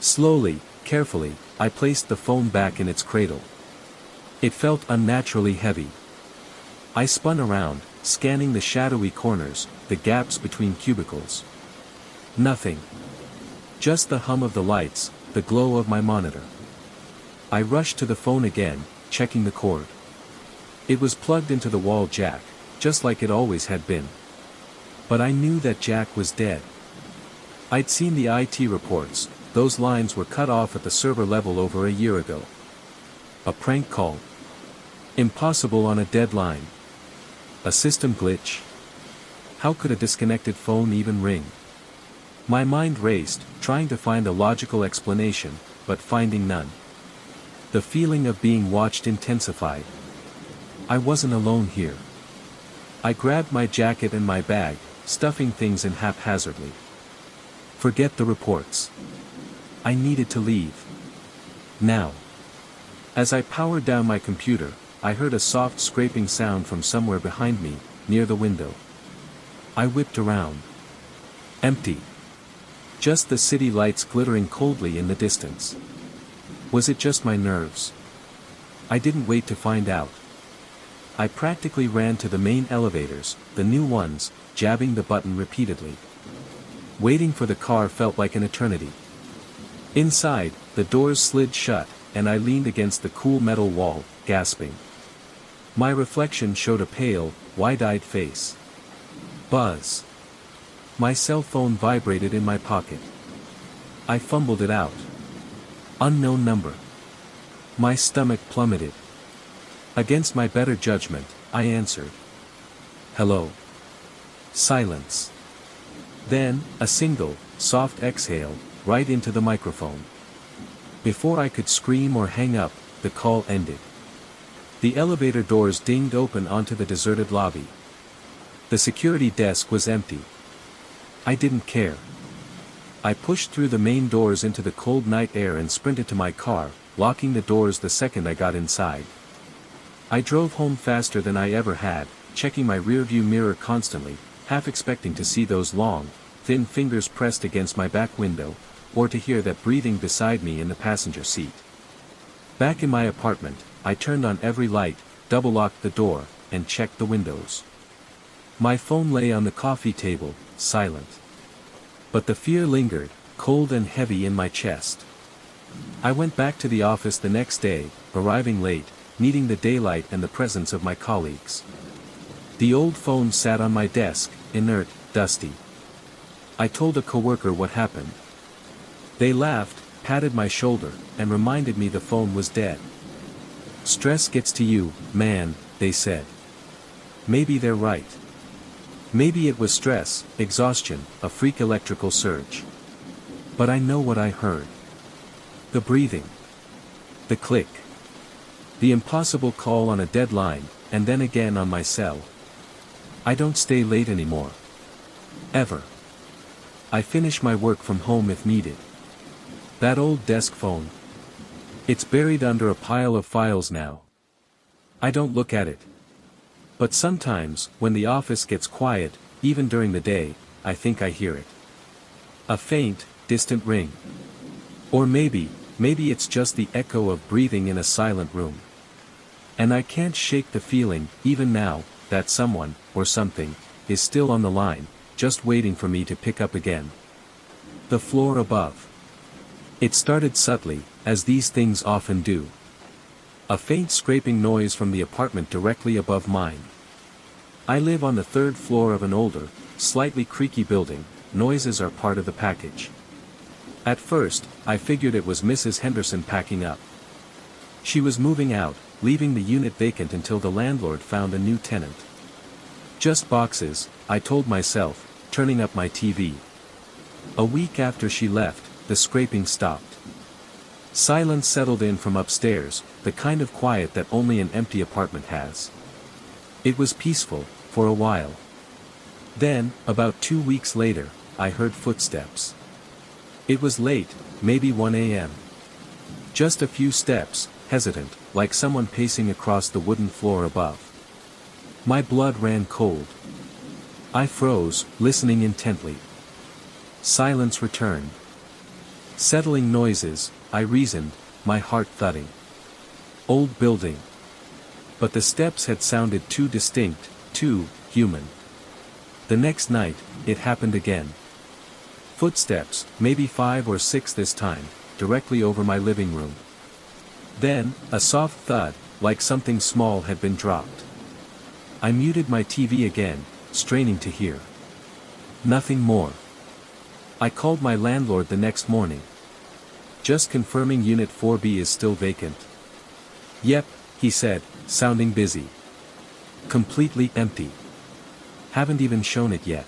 Slowly, carefully, I placed the phone back in its cradle. It felt unnaturally heavy. I spun around, scanning the shadowy corners, the gaps between cubicles. Nothing. Just the hum of the lights, the glow of my monitor. I rushed to the phone again, checking the cord. It was plugged into the wall jack, just like it always had been. But I knew that jack was dead. I'd seen the IT reports, those lines were cut off at the server level over a year ago. A prank call. Impossible on a deadline. A system glitch. How could a disconnected phone even ring? My mind raced, trying to find a logical explanation, but finding none. The feeling of being watched intensified. I wasn't alone here. I grabbed my jacket and my bag, stuffing things in haphazardly. Forget the reports. I needed to leave. Now. As I powered down my computer, I heard a soft scraping sound from somewhere behind me, near the window. I whipped around. Empty. Just the city lights glittering coldly in the distance. Was it just my nerves? I didn't wait to find out. I practically ran to the main elevators, the new ones, jabbing the button repeatedly. Waiting for the car felt like an eternity. Inside, the doors slid shut, and I leaned against the cool metal wall, gasping. My reflection showed a pale, wide-eyed face. Buzz. My cell phone vibrated in my pocket. I fumbled it out. Unknown number. My stomach plummeted. Against my better judgment, I answered. Hello. Silence. Then, a single, soft exhale, right into the microphone. Before I could scream or hang up, the call ended. The elevator doors dinged open onto the deserted lobby. The security desk was empty. I didn't care. I pushed through the main doors into the cold night air and sprinted to my car, locking the doors the second I got inside. I drove home faster than I ever had, checking my rearview mirror constantly, half expecting to see those long, thin fingers pressed against my back window, or to hear that breathing beside me in the passenger seat. Back in my apartment, I turned on every light, double-locked the door, and checked the windows. My phone lay on the coffee table, silent. But the fear lingered, cold and heavy in my chest. I went back to the office the next day, arriving late, needing the daylight and the presence of my colleagues. The old phone sat on my desk, inert, dusty. I told a coworker what happened. They laughed, patted my shoulder, and reminded me the phone was dead. Stress gets to you, man, they said. Maybe they're right. Maybe it was stress, exhaustion, a freak electrical surge. But I know what I heard. The breathing. The click. The impossible call on a deadline, and then again on my cell. I don't stay late anymore. Ever. I finish my work from home if needed. That old desk phone. It's buried under a pile of files now. I don't look at it. But sometimes, when the office gets quiet, even during the day, I think I hear it. A faint, distant ring. Or maybe it's just the echo of breathing in a silent room. And I can't shake the feeling, even now, that someone, or something, is still on the line, just waiting for me to pick up again. The floor above. It started subtly, as these things often do. A faint scraping noise from the apartment directly above mine. I live on the third floor of an older, slightly creaky building. Noises are part of the package. At first, I figured it was Mrs. Henderson packing up. She was moving out, leaving the unit vacant until the landlord found a new tenant. Just boxes, I told myself, turning up my TV. A week after she left, the scraping stopped. Silence settled in from upstairs, the kind of quiet that only an empty apartment has. It was peaceful, for a while. Then, about 2 weeks later, I heard footsteps. It was late, maybe 1 a.m. Just a few steps, hesitant, like someone pacing across the wooden floor above. My blood ran cold. I froze, listening intently. Silence returned. Settling noises, I reasoned, my heart thudding. Old building. But the steps had sounded too distinct, too human. The next night, it happened again. Footsteps, maybe 5 or 6 this time, directly over my living room. Then, a soft thud, like something small had been dropped. I muted my TV again, straining to hear. Nothing more. I called my landlord the next morning. Just confirming Unit 4B is still vacant. Yep, he said, sounding busy. Completely empty. Haven't even shown it yet.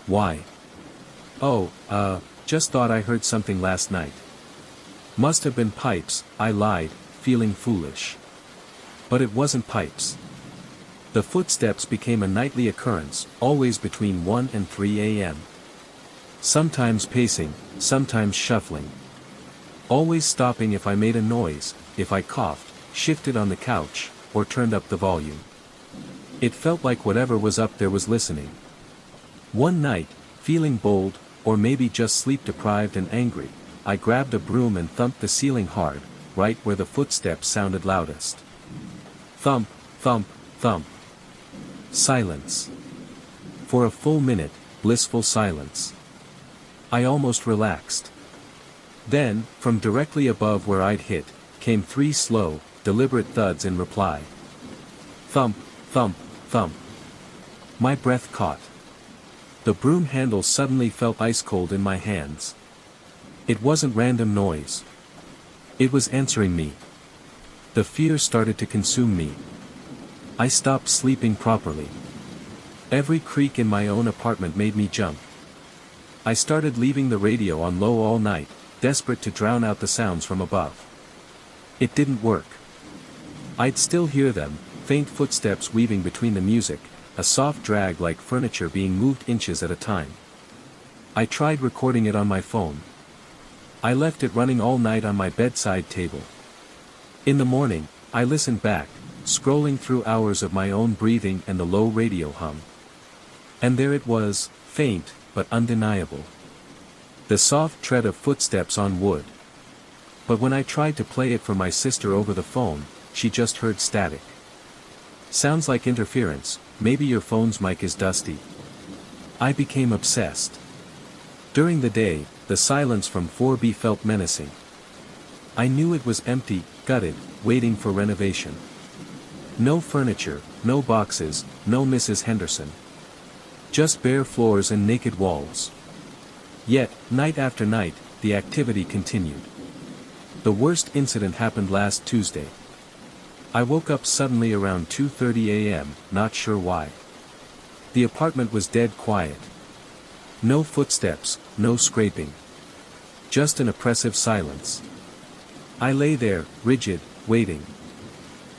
Why? Oh, just thought I heard something last night. Must have been pipes, I lied, feeling foolish. But it wasn't pipes. The footsteps became a nightly occurrence, always between 1 and 3 a.m. Sometimes pacing, sometimes shuffling. Always stopping if I made a noise, if I coughed, shifted on the couch, or turned up the volume. It felt like whatever was up there was listening. One night, feeling bold, or maybe just sleep-deprived and angry, I grabbed a broom and thumped the ceiling hard, right where the footsteps sounded loudest. Thump, thump, thump. Silence. For a full minute, blissful silence. I almost relaxed. Then, from directly above where I'd hit, came 3 slow, deliberate thuds in reply. Thump, thump, thump. My breath caught. The broom handle suddenly felt ice-cold in my hands. It wasn't random noise. It was answering me. The fear started to consume me. I stopped sleeping properly. Every creak in my own apartment made me jump. I started leaving the radio on low all night, desperate to drown out the sounds from above. It didn't work. I'd still hear them, faint footsteps weaving between the music, a soft drag like furniture being moved inches at a time. I tried recording it on my phone. I left it running all night on my bedside table. In the morning, I listened back, scrolling through hours of my own breathing and the low radio hum. And there it was, faint, but undeniable. The soft tread of footsteps on wood. But when I tried to play it for my sister over the phone, she just heard static. Sounds like interference, maybe your phone's mic is dusty. I became obsessed. During the day, the silence from 4B felt menacing. I knew it was empty, gutted, waiting for renovation. No furniture, no boxes, no Mrs. Henderson. Just bare floors and naked walls. Yet, night after night, the activity continued. The worst incident happened last Tuesday. I woke up suddenly around 2:30 a.m., not sure why. The apartment was dead quiet. No footsteps, no scraping. Just an oppressive silence. I lay there, rigid, waiting.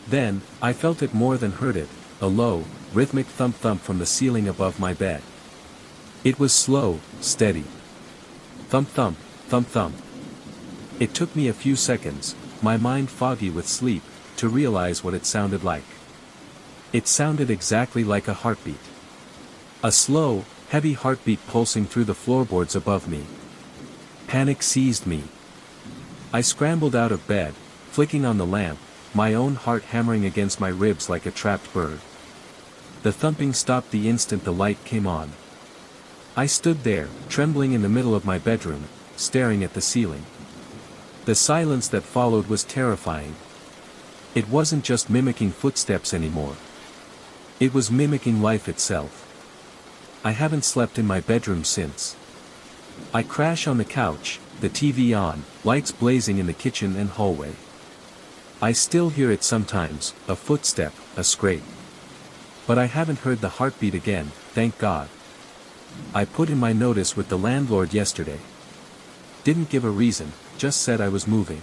Then, I felt it more than heard it, a low, rhythmic thump-thump from the ceiling above my bed. It was slow, steady. Thump-thump, thump-thump. It took me a few seconds, my mind foggy with sleep, to realize what it sounded like. It sounded exactly like a heartbeat. A slow, heavy heartbeat pulsing through the floorboards above me. Panic seized me. I scrambled out of bed, flicking on the lamp, my own heart hammering against my ribs like a trapped bird. The thumping stopped the instant the light came on. I stood there, trembling in the middle of my bedroom, staring at the ceiling. The silence that followed was terrifying. It wasn't just mimicking footsteps anymore. It was mimicking life itself. I haven't slept in my bedroom since. I crash on the couch, the TV on, lights blazing in the kitchen and hallway. I still hear it sometimes, a footstep, a scrape. But I haven't heard the heartbeat again, thank God. I put in my notice with the landlord yesterday. Didn't give a reason, just said I was moving.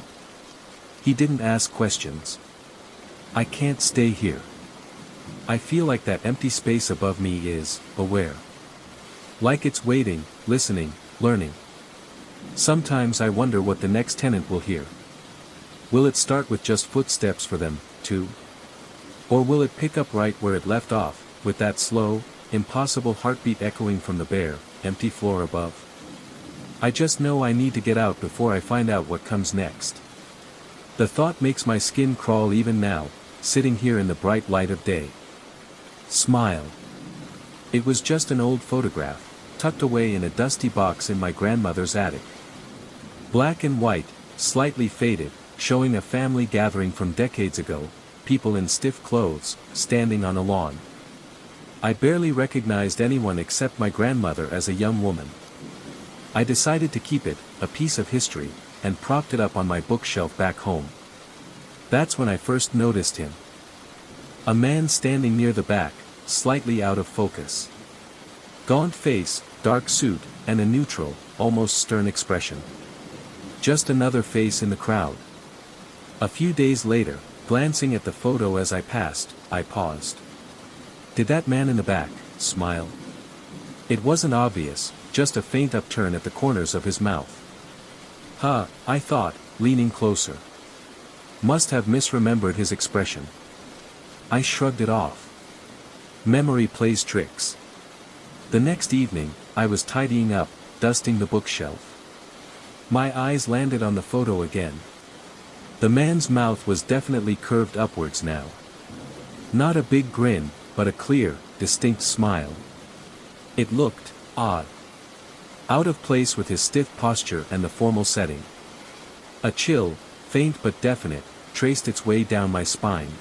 He didn't ask questions. I can't stay here. I feel like that empty space above me is, aware. Like it's waiting, listening, learning. Sometimes I wonder what the next tenant will hear. Will it start with just footsteps for them, too? Or will it pick up right where it left off, with that slow, impossible heartbeat echoing from the bare, empty floor above? I just know I need to get out before I find out what comes next. The thought makes my skin crawl even now, sitting here in the bright light of day. Smile. It was just an old photograph, tucked away in a dusty box in my grandmother's attic. Black and white, slightly faded, showing a family gathering from decades ago, people in stiff clothes, standing on a lawn. I barely recognized anyone except my grandmother as a young woman. I decided to keep it, a piece of history, and propped it up on my bookshelf back home. That's when I first noticed him. A man standing near the back, slightly out of focus. Gaunt face, dark suit, and a neutral, almost stern expression. Just another face in the crowd. A few days later, glancing at the photo as I passed, I paused. Did that man in the back smile? It wasn't obvious, just a faint upturn at the corners of his mouth. Huh, I thought, leaning closer. Must have misremembered his expression. I shrugged it off. Memory plays tricks. The next evening, I was tidying up, dusting the bookshelf. My eyes landed on the photo again. The man's mouth was definitely curved upwards now. Not a big grin, but a clear, distinct smile. It looked odd. Out of place with his stiff posture and the formal setting. A chill, faint but definite, traced its way down my spine.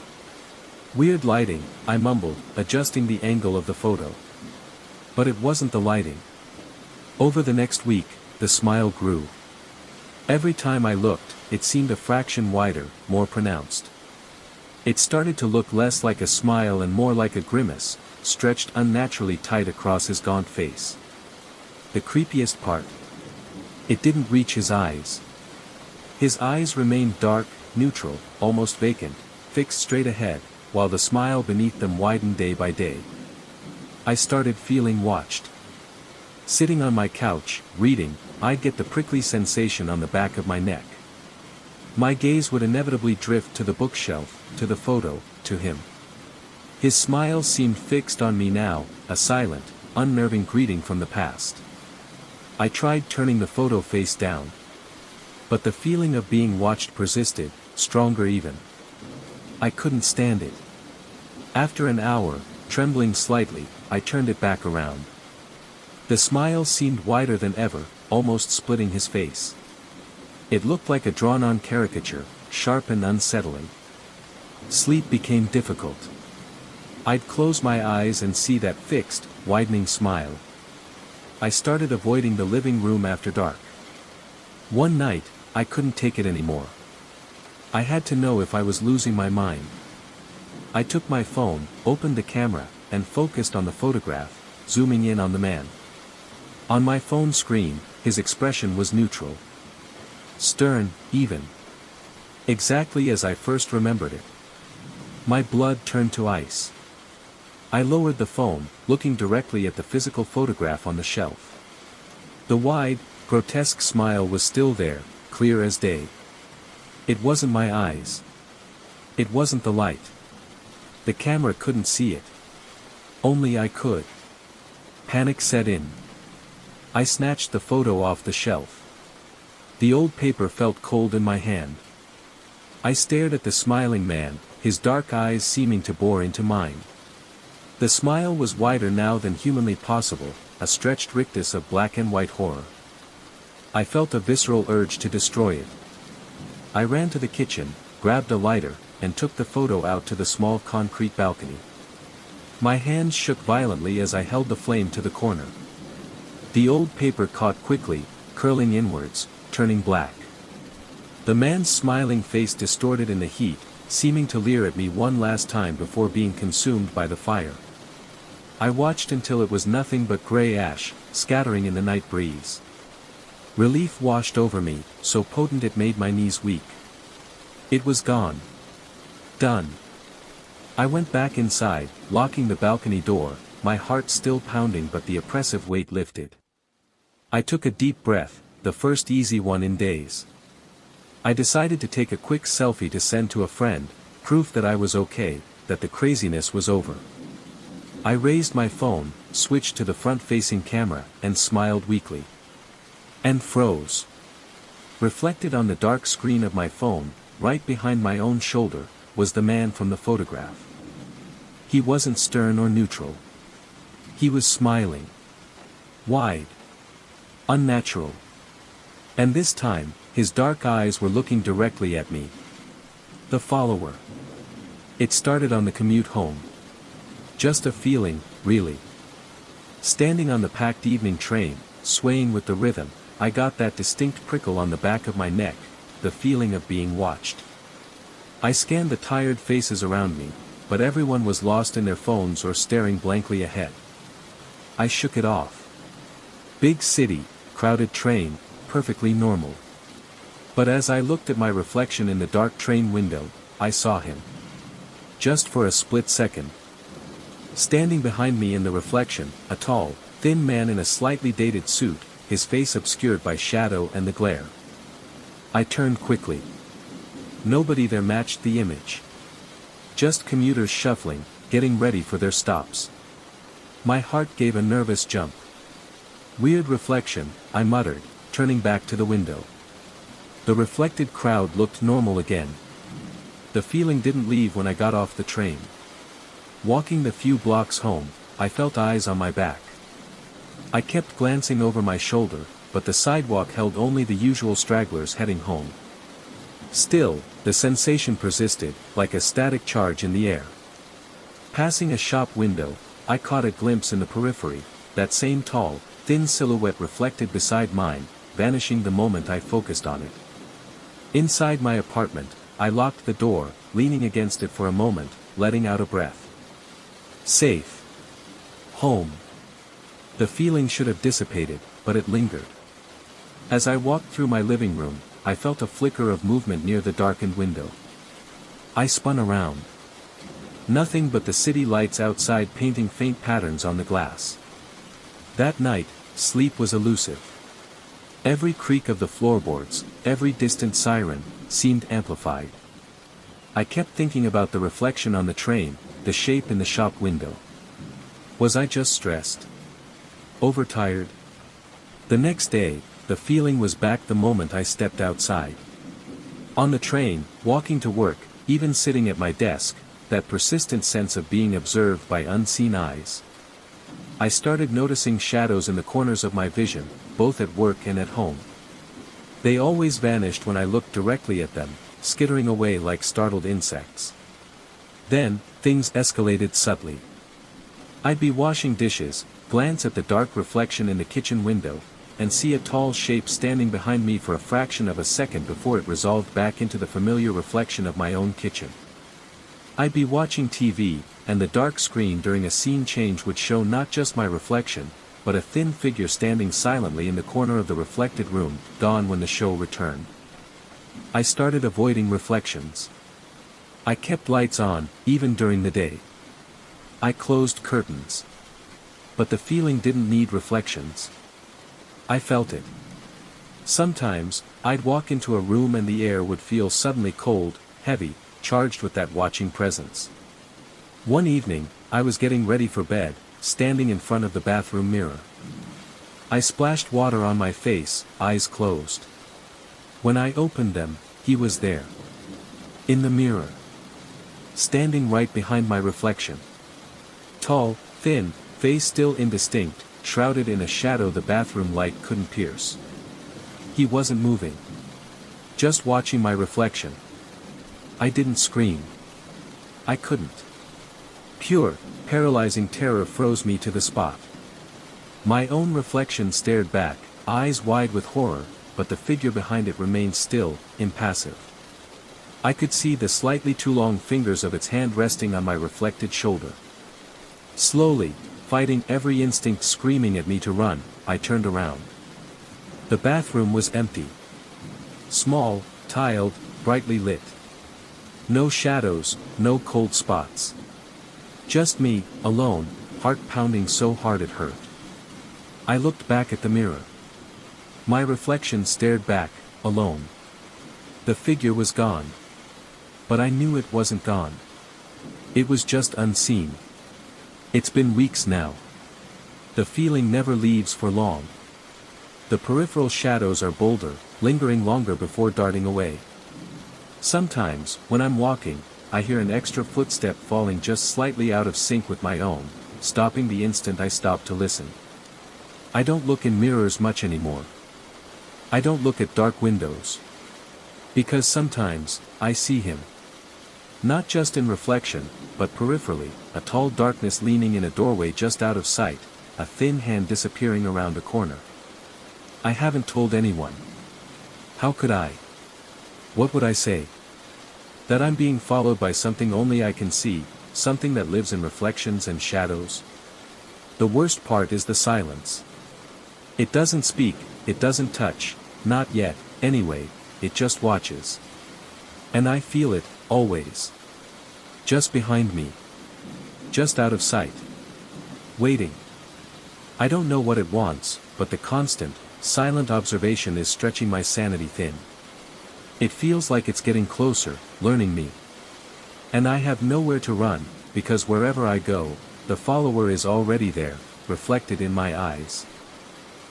Weird lighting, I mumbled, adjusting the angle of the photo. But it wasn't the lighting. Over the next week, the smile grew. Every time I looked, it seemed a fraction wider, more pronounced. It started to look less like a smile and more like a grimace, stretched unnaturally tight across his gaunt face. The creepiest part. It didn't reach his eyes. His eyes remained dark, neutral, almost vacant, fixed straight ahead, while the smile beneath them widened day by day. I started feeling watched. Sitting on my couch, reading, I'd get the prickly sensation on the back of my neck. My gaze would inevitably drift to the bookshelf, to the photo, to him. His smile seemed fixed on me now, a silent, unnerving greeting from the past. I tried turning the photo face down. But the feeling of being watched persisted, stronger even. I couldn't stand it. After an hour, trembling slightly, I turned it back around. The smile seemed wider than ever, almost splitting his face. It looked like a drawn-on caricature, sharp and unsettling. Sleep became difficult. I'd close my eyes and see that fixed, widening smile. I started avoiding the living room after dark. One night, I couldn't take it anymore. I had to know if I was losing my mind. I took my phone, opened the camera, and focused on the photograph, zooming in on the man. On my phone screen, his expression was neutral. Stern, even. Exactly as I first remembered it. My blood turned to ice. I lowered the phone, looking directly at the physical photograph on the shelf. The wide, grotesque smile was still there, clear as day. It wasn't my eyes. It wasn't the light. The camera couldn't see it. Only I could. Panic set in. I snatched the photo off the shelf. The old paper felt cold in my hand. I stared at the smiling man, his dark eyes seeming to bore into mine. The smile was wider now than humanly possible, a stretched rictus of black and white horror. I felt a visceral urge to destroy it. I ran to the kitchen, grabbed a lighter, and took the photo out to the small concrete balcony. My hands shook violently as I held the flame to the corner. The old paper caught quickly, curling inwards, turning black. The man's smiling face distorted in the heat, seeming to leer at me one last time before being consumed by the fire. I watched until it was nothing but gray ash, scattering in the night breeze. Relief washed over me, so potent it made my knees weak. It was gone. Done. I went back inside, locking the balcony door, my heart still pounding but the oppressive weight lifted. I took a deep breath, the first easy one in days. I decided to take a quick selfie to send to a friend, proof that I was okay, that the craziness was over. I raised my phone, switched to the front-facing camera, and smiled weakly. And froze. Reflected on the dark screen of my phone, right behind my own shoulder, was the man from the photograph. He wasn't stern or neutral. He was smiling. Wide. Unnatural. And this time, his dark eyes were looking directly at me. The follower. It started on the commute home. Just a feeling, really. Standing on the packed evening train, swaying with the rhythm, I got that distinct prickle on the back of my neck, the feeling of being watched. I scanned the tired faces around me, but everyone was lost in their phones or staring blankly ahead. I shook it off. Big city, crowded train, perfectly normal. But as I looked at my reflection in the dark train window, I saw him. Just for a split second. Standing behind me in the reflection, a tall, thin man in a slightly dated suit, his face obscured by shadow and the glare. I turned quickly. Nobody there matched the image. Just commuters shuffling, getting ready for their stops. My heart gave a nervous jump. Weird reflection, I muttered, turning back to the window. The reflected crowd looked normal again. The feeling didn't leave when I got off the train. Walking the few blocks home, I felt eyes on my back. I kept glancing over my shoulder, but the sidewalk held only the usual stragglers heading home. Still, the sensation persisted, like a static charge in the air. Passing a shop window, I caught a glimpse in the periphery, that same tall, thin silhouette reflected beside mine, vanishing the moment I focused on it. Inside my apartment, I locked the door, leaning against it for a moment, letting out a breath. Safe. Home. The feeling should have dissipated, but it lingered. As I walked through my living room, I felt a flicker of movement near the darkened window. I spun around. Nothing but the city lights outside painting faint patterns on the glass. That night, sleep was elusive. Every creak of the floorboards, every distant siren, seemed amplified. I kept thinking about the reflection on the train, the shape in the shop window. Was I just stressed? Overtired? The next day, the feeling was back the moment I stepped outside. On the train, walking to work, even sitting at my desk, that persistent sense of being observed by unseen eyes. I started noticing shadows in the corners of my vision, both at work and at home. They always vanished when I looked directly at them, skittering away like startled insects. Then, things escalated subtly. I'd be washing dishes, glance at the dark reflection in the kitchen window, and see a tall shape standing behind me for a fraction of a second before it resolved back into the familiar reflection of my own kitchen. I'd be watching TV, and the dark screen during a scene change would show not just my reflection, but a thin figure standing silently in the corner of the reflected room, gone when the show returned. I started avoiding reflections. I kept lights on, even during the day. I closed curtains. But the feeling didn't need reflections. I felt it. Sometimes, I'd walk into a room and the air would feel suddenly cold, heavy, charged with that watching presence. One evening, I was getting ready for bed, standing in front of the bathroom mirror. I splashed water on my face, eyes closed. When I opened them, he was there. In the mirror. Standing right behind my reflection. Tall, thin, face still indistinct, shrouded in a shadow the bathroom light couldn't pierce. He wasn't moving. Just watching my reflection. I didn't scream. I couldn't. Pure, paralyzing terror froze me to the spot. My own reflection stared back, eyes wide with horror, but the figure behind it remained still, impassive. I could see the slightly too long fingers of its hand resting on my reflected shoulder. Slowly, fighting every instinct screaming at me to run, I turned around. The bathroom was empty. Small, tiled, brightly lit. No shadows, no cold spots. Just me, alone, heart pounding so hard it hurt. I looked back at the mirror. My reflection stared back, alone. The figure was gone. But I knew it wasn't gone. It was just unseen. It's been weeks now. The feeling never leaves for long. The peripheral shadows are bolder, lingering longer before darting away. Sometimes, when I'm walking, I hear an extra footstep falling just slightly out of sync with my own, stopping the instant I stop to listen. I don't look in mirrors much anymore. I don't look at dark windows. Because sometimes, I see him. Not just in reflection, but peripherally, a tall darkness leaning in a doorway just out of sight, a thin hand disappearing around a corner. I haven't told anyone. How could I? What would I say? That I'm being followed by something only I can see, something that lives in reflections and shadows. The worst part is the silence. It doesn't speak, it doesn't touch, not yet, anyway, it just watches. And I feel it, always. Just behind me. Just out of sight. Waiting. I don't know what it wants, but the constant, silent observation is stretching my sanity thin. It feels like it's getting closer, learning me. And I have nowhere to run, because wherever I go, the follower is already there, reflected in my eyes.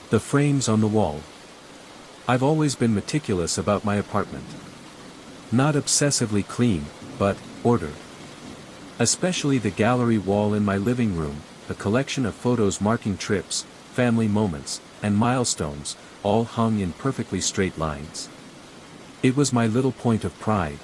The frames on the wall. I've always been meticulous about my apartment. Not obsessively clean, but ordered. Especially the gallery wall in my living room, a collection of photos marking trips, family moments, and milestones, all hung in perfectly straight lines. It was my little point of pride,